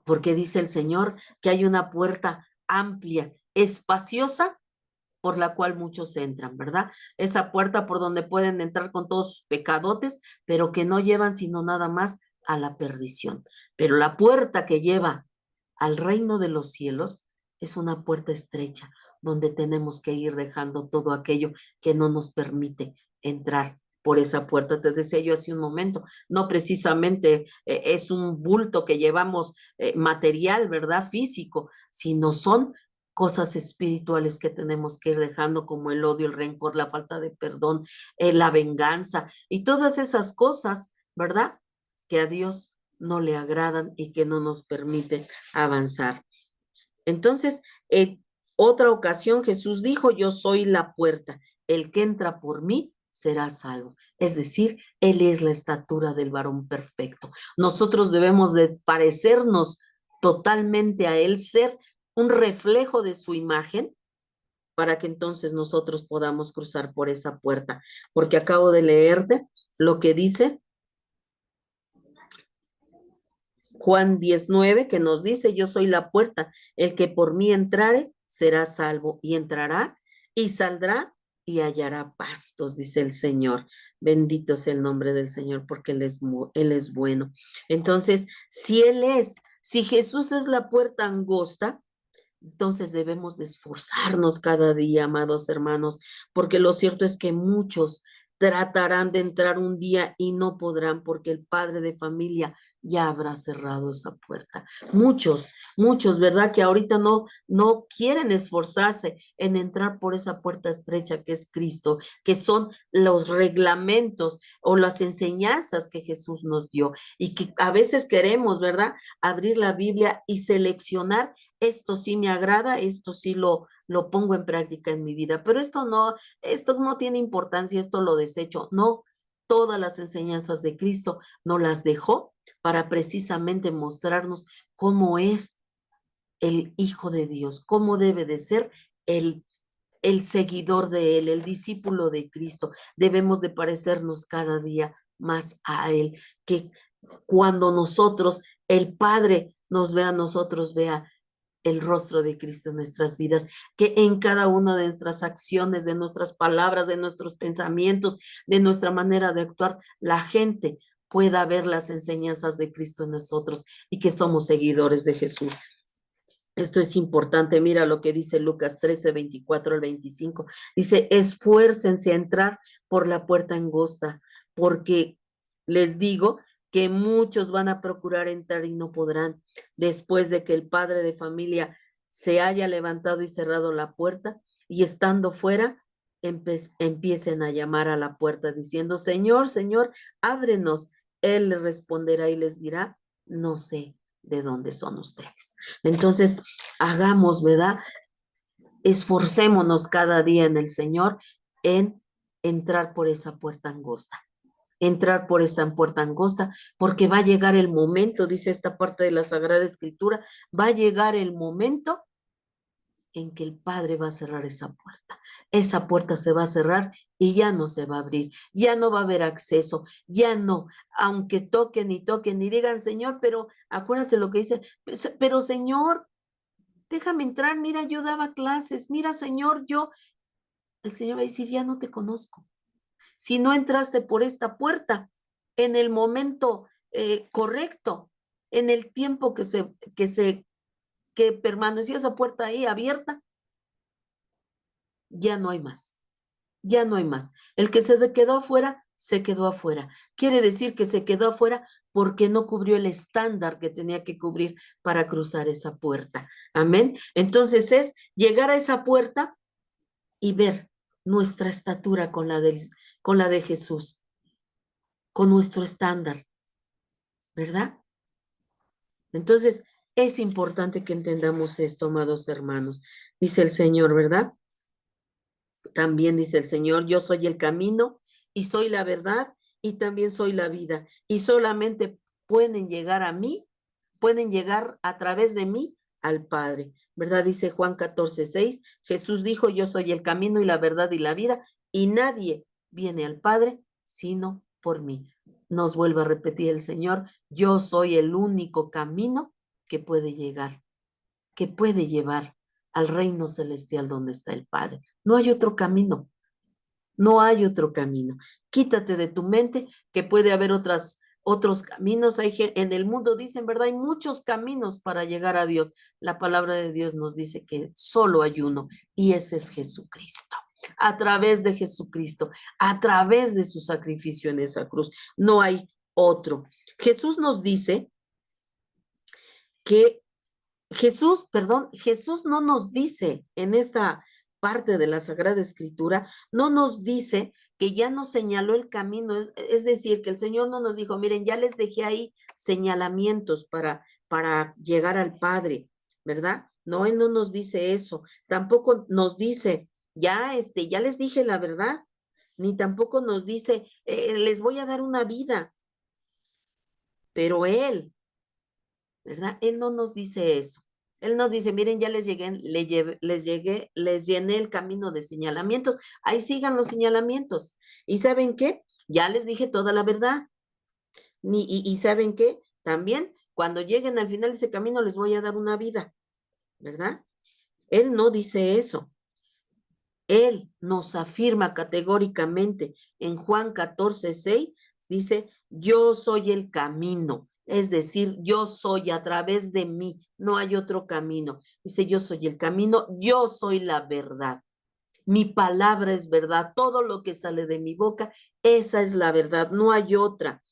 Porque dice el Señor que hay una puerta amplia, espaciosa, por la cual muchos entran, ¿verdad? Esa puerta por donde pueden entrar con todos sus pecadotes, pero que no llevan sino nada más a la perdición. Pero la puerta que lleva al reino de los cielos es una puerta estrecha, donde tenemos que ir dejando todo aquello que no nos permite entrar por esa puerta. Te decía yo hace un momento, no precisamente es un bulto que llevamos material, ¿verdad? Físico, sino son cosas espirituales que tenemos que ir dejando, como el odio, el rencor, la falta de perdón, la venganza y todas esas cosas, ¿verdad?, que a Dios no le agradan y que no nos permiten avanzar. Entonces, otra ocasión Jesús dijo, yo soy la puerta, el que entra por mí será salvo. Es decir, Él es la estatura del varón perfecto. Nosotros debemos de parecernos totalmente a Él, ser un reflejo de su imagen, para que entonces nosotros podamos cruzar por esa puerta. Porque acabo de leerte lo que dice Juan 19, que nos dice, yo soy la puerta, el que por mí entrare será salvo y entrará y saldrá y hallará pastos, dice el Señor. Bendito sea el nombre del Señor porque Él es bueno. Entonces, si Jesús es la puerta angosta, entonces debemos de esforzarnos cada día, amados hermanos, porque lo cierto es que muchos tratarán de entrar un día y no podrán porque el padre de familia ya habrá cerrado esa puerta. Muchos, ¿verdad? Que ahorita no quieren esforzarse en entrar por esa puerta estrecha que es Cristo, que son los reglamentos o las enseñanzas que Jesús nos dio y que a veces queremos, ¿verdad? Abrir la Biblia y seleccionar esto sí me agrada, esto sí lo pongo en práctica en mi vida, pero esto no tiene importancia, esto lo desecho. No, todas las enseñanzas de Cristo nos las dejó para precisamente mostrarnos cómo es el Hijo de Dios, cómo debe de ser el seguidor de Él, el discípulo de Cristo. Debemos de parecernos cada día más a Él, que cuando nosotros, el Padre nos vea, nosotros vea el rostro de Cristo en nuestras vidas, que en cada una de nuestras acciones, de nuestras palabras, de nuestros pensamientos, de nuestra manera de actuar, la gente pueda ver las enseñanzas de Cristo en nosotros y que somos seguidores de Jesús. Esto es importante. Mira lo que dice Lucas 13, 24 al 25. Dice, esfuércense a entrar por la puerta angosta, porque les digo que muchos van a procurar entrar y no podrán. Después de que el padre de familia se haya levantado y cerrado la puerta, y estando fuera, empiecen a llamar a la puerta diciendo, Señor, Señor, ábrenos. Él le responderá y les dirá, no sé de dónde son ustedes. Entonces, hagamos, ¿verdad? Esforcémonos cada día en el Señor en entrar por esa puerta angosta. Entrar por esa puerta angosta, porque va a llegar el momento, dice esta parte de la Sagrada Escritura, va a llegar el momento en que el Padre va a cerrar esa puerta. Esa puerta se va a cerrar y ya no se va a abrir, ya no va a haber acceso, ya no, aunque toquen y digan, Señor, pero acuérdate lo que dice, pero Señor, déjame entrar, mira, yo daba clases, mira, Señor, el Señor va a decir, ya no te conozco. Si no entraste por esta puerta en el momento correcto, en el tiempo que permaneció esa puerta ahí abierta, ya no hay más, ya no hay más. El que se quedó afuera, se quedó afuera. Quiere decir que se quedó afuera porque no cubrió el estándar que tenía que cubrir para cruzar esa puerta. Amén. Entonces es llegar a esa puerta y ver nuestra estatura con la de Jesús, con nuestro estándar, ¿verdad? Entonces es importante que entendamos esto, amados hermanos. Dice el Señor, ¿verdad? También dice el Señor, yo soy el camino y soy la verdad y también soy la vida. Y solamente pueden llegar a mí, pueden llegar a través de mí al Padre, ¿verdad? Dice Juan 14:6, Jesús dijo, yo soy el camino y la verdad y la vida y nadie viene al Padre sino por mí. Nos vuelve a repetir el Señor, yo soy el único camino que puede llegar, que puede llevar al reino celestial donde está el Padre. No hay otro camino, no hay otro camino. Quítate de tu mente que puede haber otros caminos. En el mundo dicen, ¿verdad? Hay muchos caminos para llegar a Dios. La palabra de Dios nos dice que solo hay uno y ese es Jesucristo. A través de Jesucristo, a través de su sacrificio en esa cruz, no hay otro. Jesús nos dice que Jesús no nos dice en esta parte de la Sagrada Escritura, no nos dice que ya nos señaló el camino, es decir, que el Señor no nos dijo, miren, ya les dejé ahí señalamientos para llegar al Padre, ¿verdad? No, Él no nos dice eso, tampoco nos dice, ya les dije la verdad, ni tampoco nos dice, les voy a dar una vida, pero Él, ¿verdad? Él no nos dice eso. Él nos dice, miren, ya les llené el camino de señalamientos. Ahí sigan los señalamientos. ¿Y saben qué? Ya les dije toda la verdad. Y ¿saben qué? También, cuando lleguen al final de ese camino, les voy a dar una vida, ¿verdad? Él no dice eso. Él nos afirma categóricamente en Juan 14:6, dice, yo soy el camino, es decir, yo soy a través de mí, no hay otro camino. Dice, yo soy el camino, yo soy la verdad. Mi palabra es verdad, todo lo que sale de mi boca, esa es la verdad, no hay otra.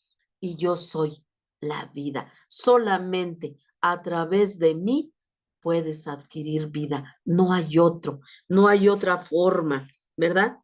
Y yo soy la vida. Solamente a través de mí puedes adquirir vida. No hay otro, no hay otra forma, ¿verdad?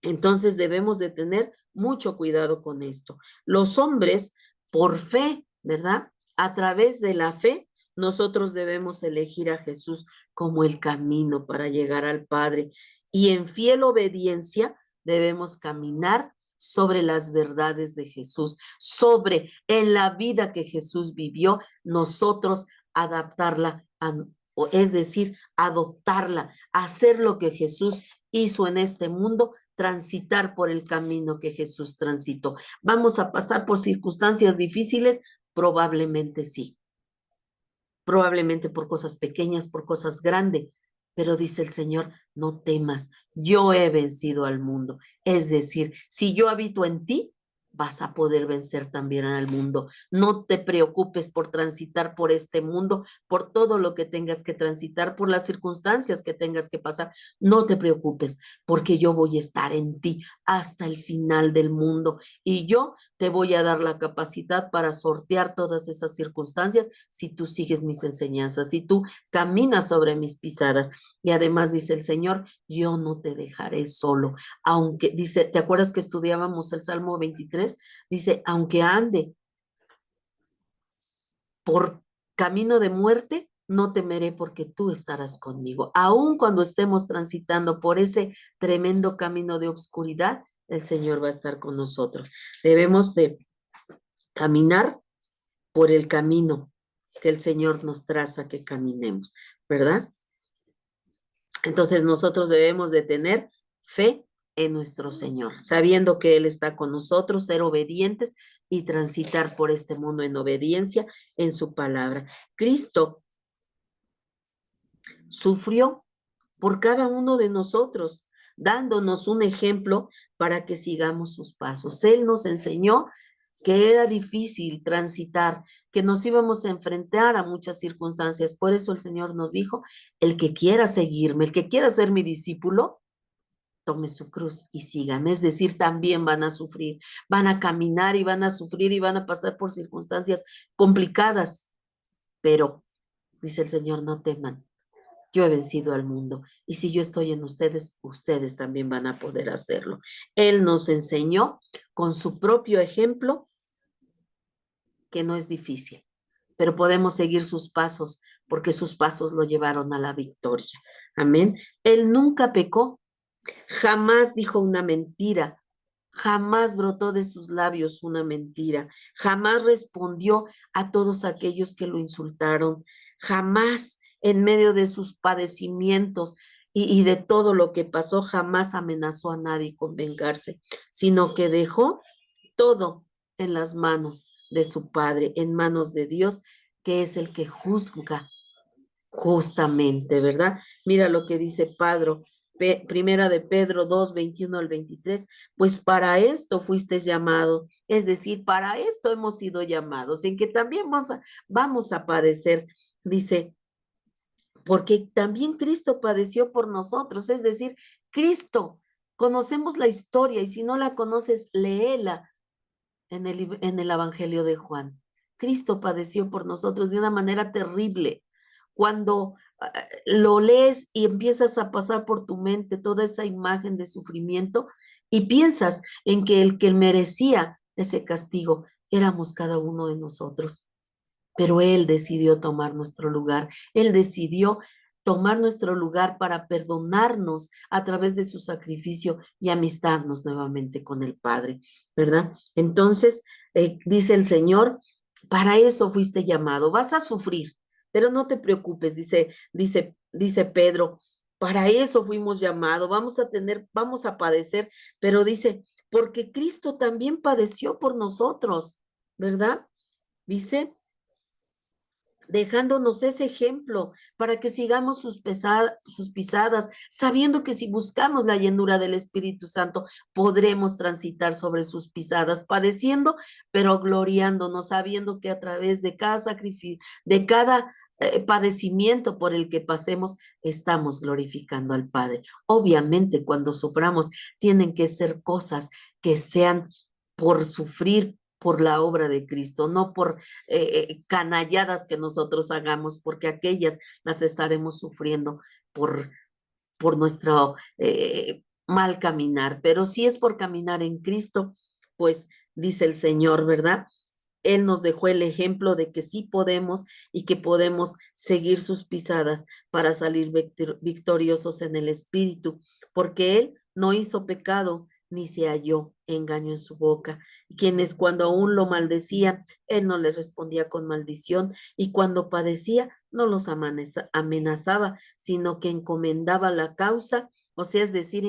Entonces debemos de tener mucho cuidado con esto. Los hombres, por fe, ¿verdad? A través de la fe, nosotros debemos elegir a Jesús como el camino para llegar al Padre. Y en fiel obediencia debemos caminar sobre las verdades de Jesús, sobre en la vida que Jesús vivió, nosotros adaptarla, es decir, adoptarla, hacer lo que Jesús hizo en este mundo, transitar por el camino que Jesús transitó. ¿Vamos a pasar por circunstancias difíciles? Probablemente sí. Probablemente por cosas pequeñas, por cosas grandes. Pero dice el Señor, no temas, yo he vencido al mundo. Es decir, si yo habito en ti, vas a poder vencer también al mundo. No te preocupes por transitar por este mundo, por todo lo que tengas que transitar, por las circunstancias que tengas que pasar. No te preocupes, porque yo voy a estar en ti hasta el final del mundo y yo te voy a dar la capacidad para sortear todas esas circunstancias si tú sigues mis enseñanzas, si tú caminas sobre mis pisadas. Y además dice el Señor, yo no te dejaré solo, aunque dice, ¿te acuerdas que estudiábamos el Salmo 23? Dice, aunque ande por camino de muerte, no temeré porque tú estarás conmigo. Aun cuando estemos transitando por ese tremendo camino de oscuridad, el Señor va a estar con nosotros. Debemos de caminar por el camino que el Señor nos traza que caminemos, ¿verdad? Entonces nosotros debemos de tener fe en nuestro Señor, sabiendo que Él está con nosotros, ser obedientes y transitar por este mundo en obediencia en su palabra. Cristo sufrió por cada uno de nosotros, dándonos un ejemplo para que sigamos sus pasos. Él nos enseñó que era difícil transitar, que nos íbamos a enfrentar a muchas circunstancias. Por eso el Señor nos dijo, el que quiera seguirme, el que quiera ser mi discípulo, tome su cruz y sígame. Es decir, también van a sufrir, van a caminar y van a sufrir y van a pasar por circunstancias complicadas. Pero, dice el Señor, no teman, yo he vencido al mundo y si yo estoy en ustedes, ustedes también van a poder hacerlo. Él nos enseñó con su propio ejemplo que no es difícil, pero podemos seguir sus pasos porque sus pasos lo llevaron a la victoria. Amén. Él nunca pecó, jamás dijo una mentira, jamás brotó de sus labios una mentira, jamás respondió a todos aquellos que lo insultaron, jamás en medio de sus padecimientos y de todo lo que pasó, jamás amenazó a nadie con vengarse, sino que dejó todo en las manos de su Padre, en manos de Dios, que es el que juzga justamente, ¿verdad? Mira lo que dice Primera de Pedro 2:21 al 23, pues para esto fuiste llamado, es decir, para esto hemos sido llamados, en que también vamos a padecer, dice, porque también Cristo padeció por nosotros, es decir, Cristo, conocemos la historia y si no la conoces, léela en el Evangelio de Juan. Cristo padeció por nosotros de una manera terrible. Cuando lo lees y empiezas a pasar por tu mente toda esa imagen de sufrimiento y piensas en que el que merecía ese castigo éramos cada uno de nosotros, pero Él decidió tomar nuestro lugar, Él decidió tomar nuestro lugar para perdonarnos a través de su sacrificio y amistarnos nuevamente con el Padre, ¿verdad? Entonces, dice el Señor, para eso fuiste llamado, vas a sufrir, pero no te preocupes, dice Pedro, para eso fuimos llamados, vamos a padecer, pero dice, porque Cristo también padeció por nosotros, ¿verdad? Dice, dejándonos ese ejemplo para que sigamos sus pisadas, sabiendo que si buscamos la llenura del Espíritu Santo, podremos transitar sobre sus pisadas, padeciendo, pero gloriándonos, sabiendo que a través de cada sacrificio, de cada padecimiento por el que pasemos, estamos glorificando al Padre. Obviamente, cuando suframos, tienen que ser cosas que sean por sufrir por la obra de Cristo, no por canalladas que nosotros hagamos, porque aquellas las estaremos sufriendo por, por nuestro mal caminar. Pero si es por caminar en Cristo, pues dice el Señor, ¿verdad? Él nos dejó el ejemplo de que sí podemos y que podemos seguir sus pisadas para salir victoriosos en el Espíritu, porque Él no hizo pecado ni se halló engaño en su boca. Quienes cuando aún lo maldecían, Él no les respondía con maldición y cuando padecía, no los amenazaba, sino que encomendaba la causa, o sea, es decir,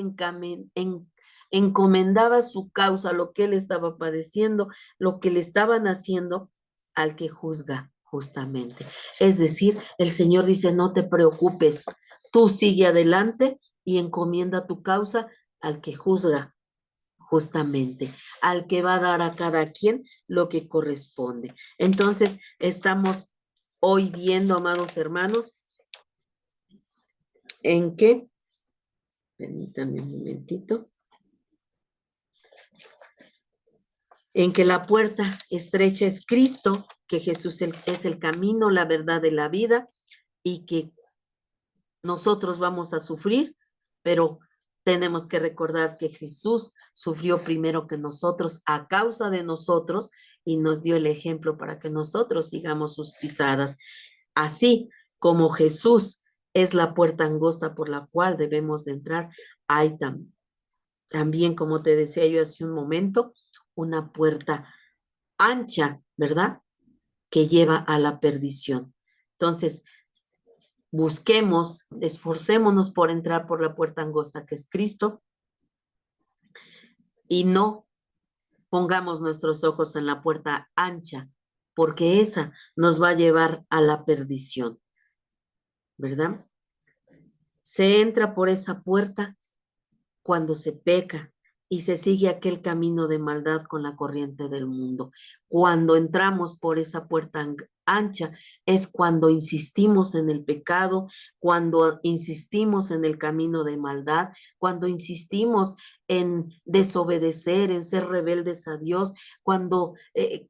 encomendaba su causa, lo que él estaba padeciendo, lo que le estaban haciendo al que juzga justamente. Es decir, el Señor dice, no te preocupes, tú sigue adelante y encomienda tu causa al que juzga justamente, al que va a dar a cada quien lo que corresponde. Entonces, estamos hoy viendo, amados hermanos, en que, permítanme un momentito, en que la puerta estrecha es Cristo, que Jesús es el camino, la verdad de la vida y que nosotros vamos a sufrir, pero tenemos que recordar que Jesús sufrió primero que nosotros a causa de nosotros y nos dio el ejemplo para que nosotros sigamos sus pisadas. Así como Jesús es la puerta angosta por la cual debemos de entrar, hay también, como te decía yo hace un momento, una puerta ancha, ¿verdad? Que lleva a la perdición. Entonces, busquemos, esforcémonos por entrar por la puerta angosta que es Cristo y no pongamos nuestros ojos en la puerta ancha, porque esa nos va a llevar a la perdición, ¿verdad? Se entra por esa puerta cuando se peca y se sigue aquel camino de maldad con la corriente del mundo. Cuando entramos por esa puerta ancha es cuando insistimos en el pecado, cuando insistimos en el camino de maldad, cuando insistimos en desobedecer, en ser rebeldes a Dios, cuando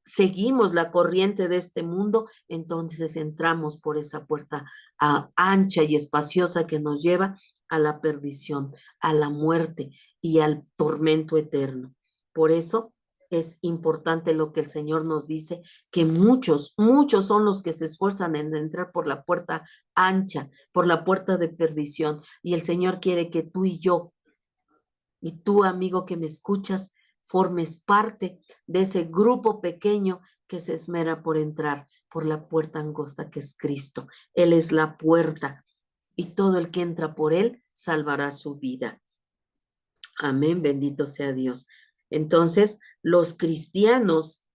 seguimos la corriente de este mundo, entonces entramos por esa puerta ancha y espaciosa que nos lleva a la perdición, a la muerte y al tormento eterno. Por eso es importante lo que el Señor nos dice, que muchos son los que se esfuerzan en entrar por la puerta ancha, por la puerta de perdición. Y el Señor quiere que tú y yo, y tú, amigo que me escuchas, formes parte de ese grupo pequeño que se esmera por entrar por la puerta angosta que es Cristo. Él es la puerta y todo el que entra por él salvará su vida. Amén, bendito sea Dios. Entonces, los cristianos,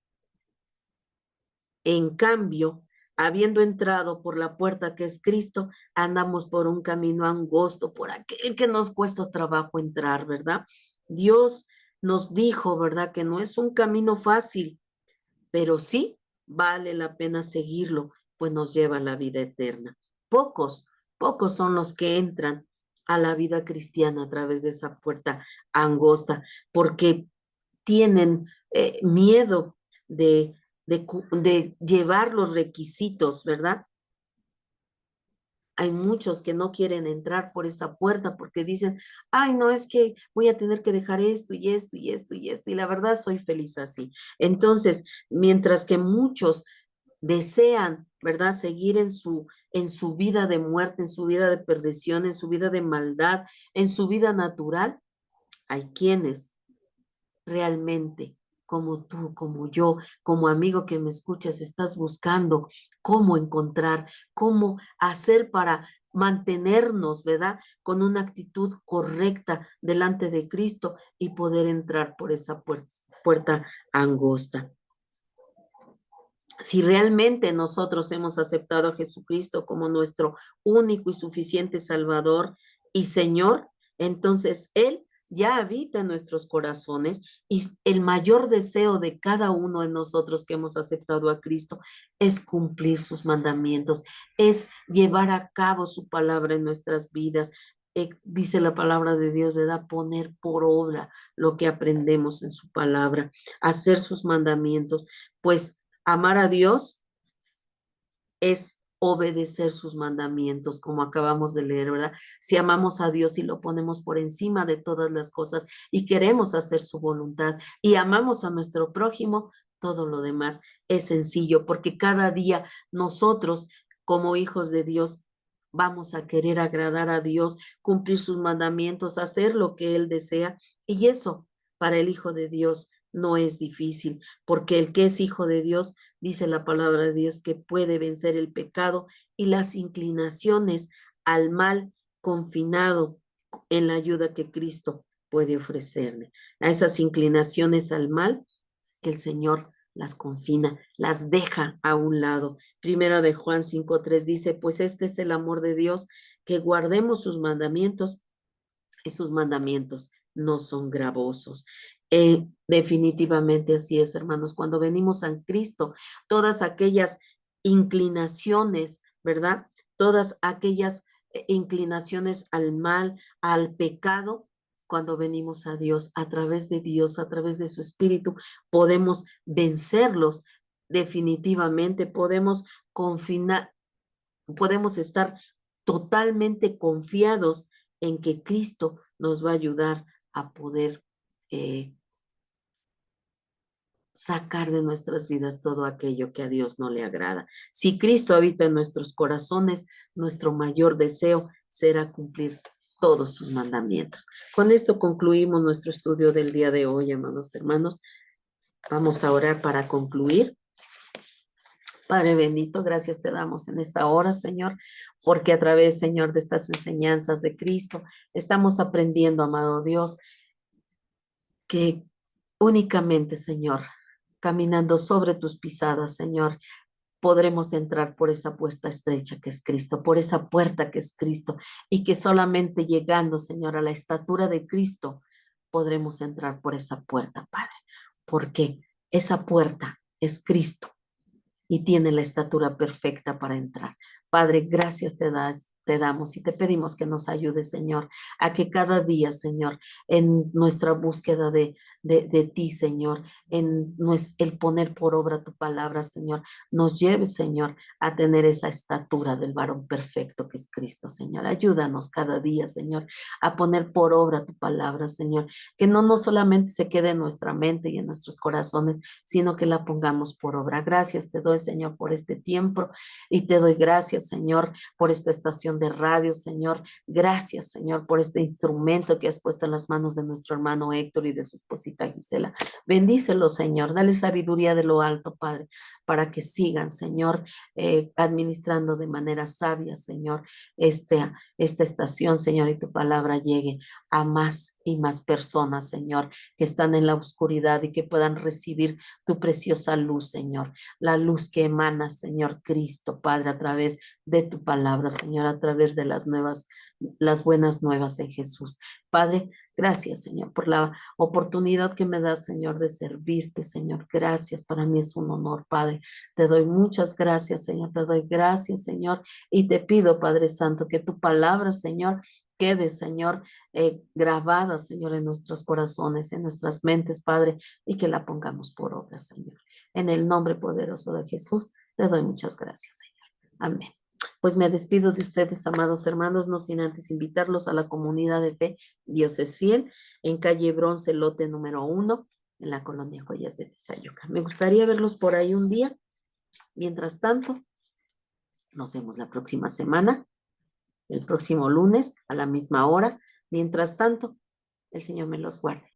en cambio, habiendo entrado por la puerta que es Cristo, andamos por un camino angosto, por aquel que nos cuesta trabajo entrar, ¿verdad? Dios nos dijo, ¿verdad? Que no es un camino fácil, pero sí vale la pena seguirlo, pues nos lleva a la vida eterna. Pocos, pocos son los que entran a la vida cristiana a través de esa puerta angosta, porque tienen miedo de llevar los requisitos, ¿verdad? Hay muchos que no quieren entrar por esa puerta porque dicen, ay, no, es que voy a tener que dejar esto y esto y esto y esto, y la verdad soy feliz así. Entonces, mientras que muchos desean, ¿verdad? Seguir en su vida de muerte, en su vida de perdición, en su vida de maldad, en su vida natural, hay quienes realmente, como tú, como yo, como amigo que me escuchas, estás buscando cómo encontrar, cómo hacer para mantenernos, ¿verdad? Con una actitud correcta delante de Cristo y poder entrar por esa puerta angosta. Si realmente nosotros hemos aceptado a Jesucristo como nuestro único y suficiente Salvador y Señor, entonces Él ya habita en nuestros corazones y el mayor deseo de cada uno de nosotros que hemos aceptado a Cristo es cumplir sus mandamientos, es llevar a cabo su palabra en nuestras vidas. Dice la palabra de Dios, ¿verdad? Poner por obra lo que aprendemos en su palabra, hacer sus mandamientos, pues amar a Dios es obedecer sus mandamientos, como acabamos de leer, ¿verdad? Si amamos a Dios y lo ponemos por encima de todas las cosas y queremos hacer su voluntad y amamos a nuestro prójimo, todo lo demás es sencillo, porque cada día nosotros, como hijos de Dios, vamos a querer agradar a Dios, cumplir sus mandamientos, hacer lo que Él desea, y eso para el Hijo de Dios no es difícil, porque el que es hijo de Dios, dice la palabra de Dios, que puede vencer el pecado y las inclinaciones al mal confinado en la ayuda que Cristo puede ofrecerle. A esas inclinaciones al mal, que el Señor las confina, las deja a un lado. Primera de Juan 5:3 dice, pues este es el amor de Dios, que guardemos sus mandamientos, y sus mandamientos no son gravosos. Definitivamente así es, hermanos. Cuando venimos a Cristo, todas aquellas inclinaciones, ¿verdad? Todas aquellas inclinaciones al mal, al pecado, cuando venimos a Dios, a través de su Espíritu, podemos vencerlos definitivamente, podemos confinar, podemos estar totalmente confiados en que Cristo nos va a ayudar a poder eh, sacar de nuestras vidas todo aquello que a Dios no le agrada. Si Cristo habita en nuestros corazones, nuestro mayor deseo será cumplir todos sus mandamientos. Con esto concluimos nuestro estudio del día de hoy, amados hermanos. Vamos a orar para concluir. Padre bendito, gracias te damos en esta hora, Señor, porque a través, Señor, de estas enseñanzas de Cristo, estamos aprendiendo, amado Dios, que únicamente, Señor, caminando sobre tus pisadas, Señor, podremos entrar por esa puerta estrecha que es Cristo, por esa puerta que es Cristo, y que solamente llegando, Señor, a la estatura de Cristo, podremos entrar por esa puerta, Padre, porque esa puerta es Cristo y tiene la estatura perfecta para entrar. Padre, gracias te damos y te pedimos que nos ayudes, Señor, a que cada día, Señor, en nuestra búsqueda de ti, Señor, el poner por obra tu palabra, Señor, nos lleve, Señor, a tener esa estatura del varón perfecto que es Cristo, Señor. Ayúdanos cada día, Señor, a poner por obra tu palabra, Señor, que no solamente se quede en nuestra mente y en nuestros corazones, sino que la pongamos por obra. Gracias te doy, Señor, por este tiempo y te doy gracias, Señor, por esta estación de radio, Señor. Gracias, Señor, por este instrumento que has puesto en las manos de nuestro hermano Héctor y de su esposita Gisela. Bendícelo, Señor. Dale sabiduría de lo alto, Padre, para que sigan, Señor, administrando de manera sabia, Señor, esta estación, Señor, y tu palabra llegue a más y más personas, Señor, que están en la oscuridad y que puedan recibir tu preciosa luz, Señor, la luz que emana, Señor Cristo, Padre, a través de tu palabra, Señor, a través de las buenas nuevas en Jesús. Padre, gracias, Señor, por la oportunidad que me das, Señor, de servirte, Señor. Gracias, para mí es un honor, Padre. Te doy muchas gracias, Señor, te doy gracias, Señor, y te pido, Padre Santo, que tu palabra, Señor, quede, Señor, grabada, Señor, en nuestros corazones, en nuestras mentes, Padre, y que la pongamos por obra, Señor. En el nombre poderoso de Jesús, te doy muchas gracias, Señor. Amén. Pues me despido de ustedes, amados hermanos, no sin antes invitarlos a la comunidad de fe Dios es Fiel, en calle Bronce, lote número 1, en la colonia Joyas de Tizayuca. Me gustaría verlos por ahí un día. Mientras tanto, nos vemos la próxima semana, el próximo lunes, a la misma hora. Mientras tanto, el Señor me los guarde.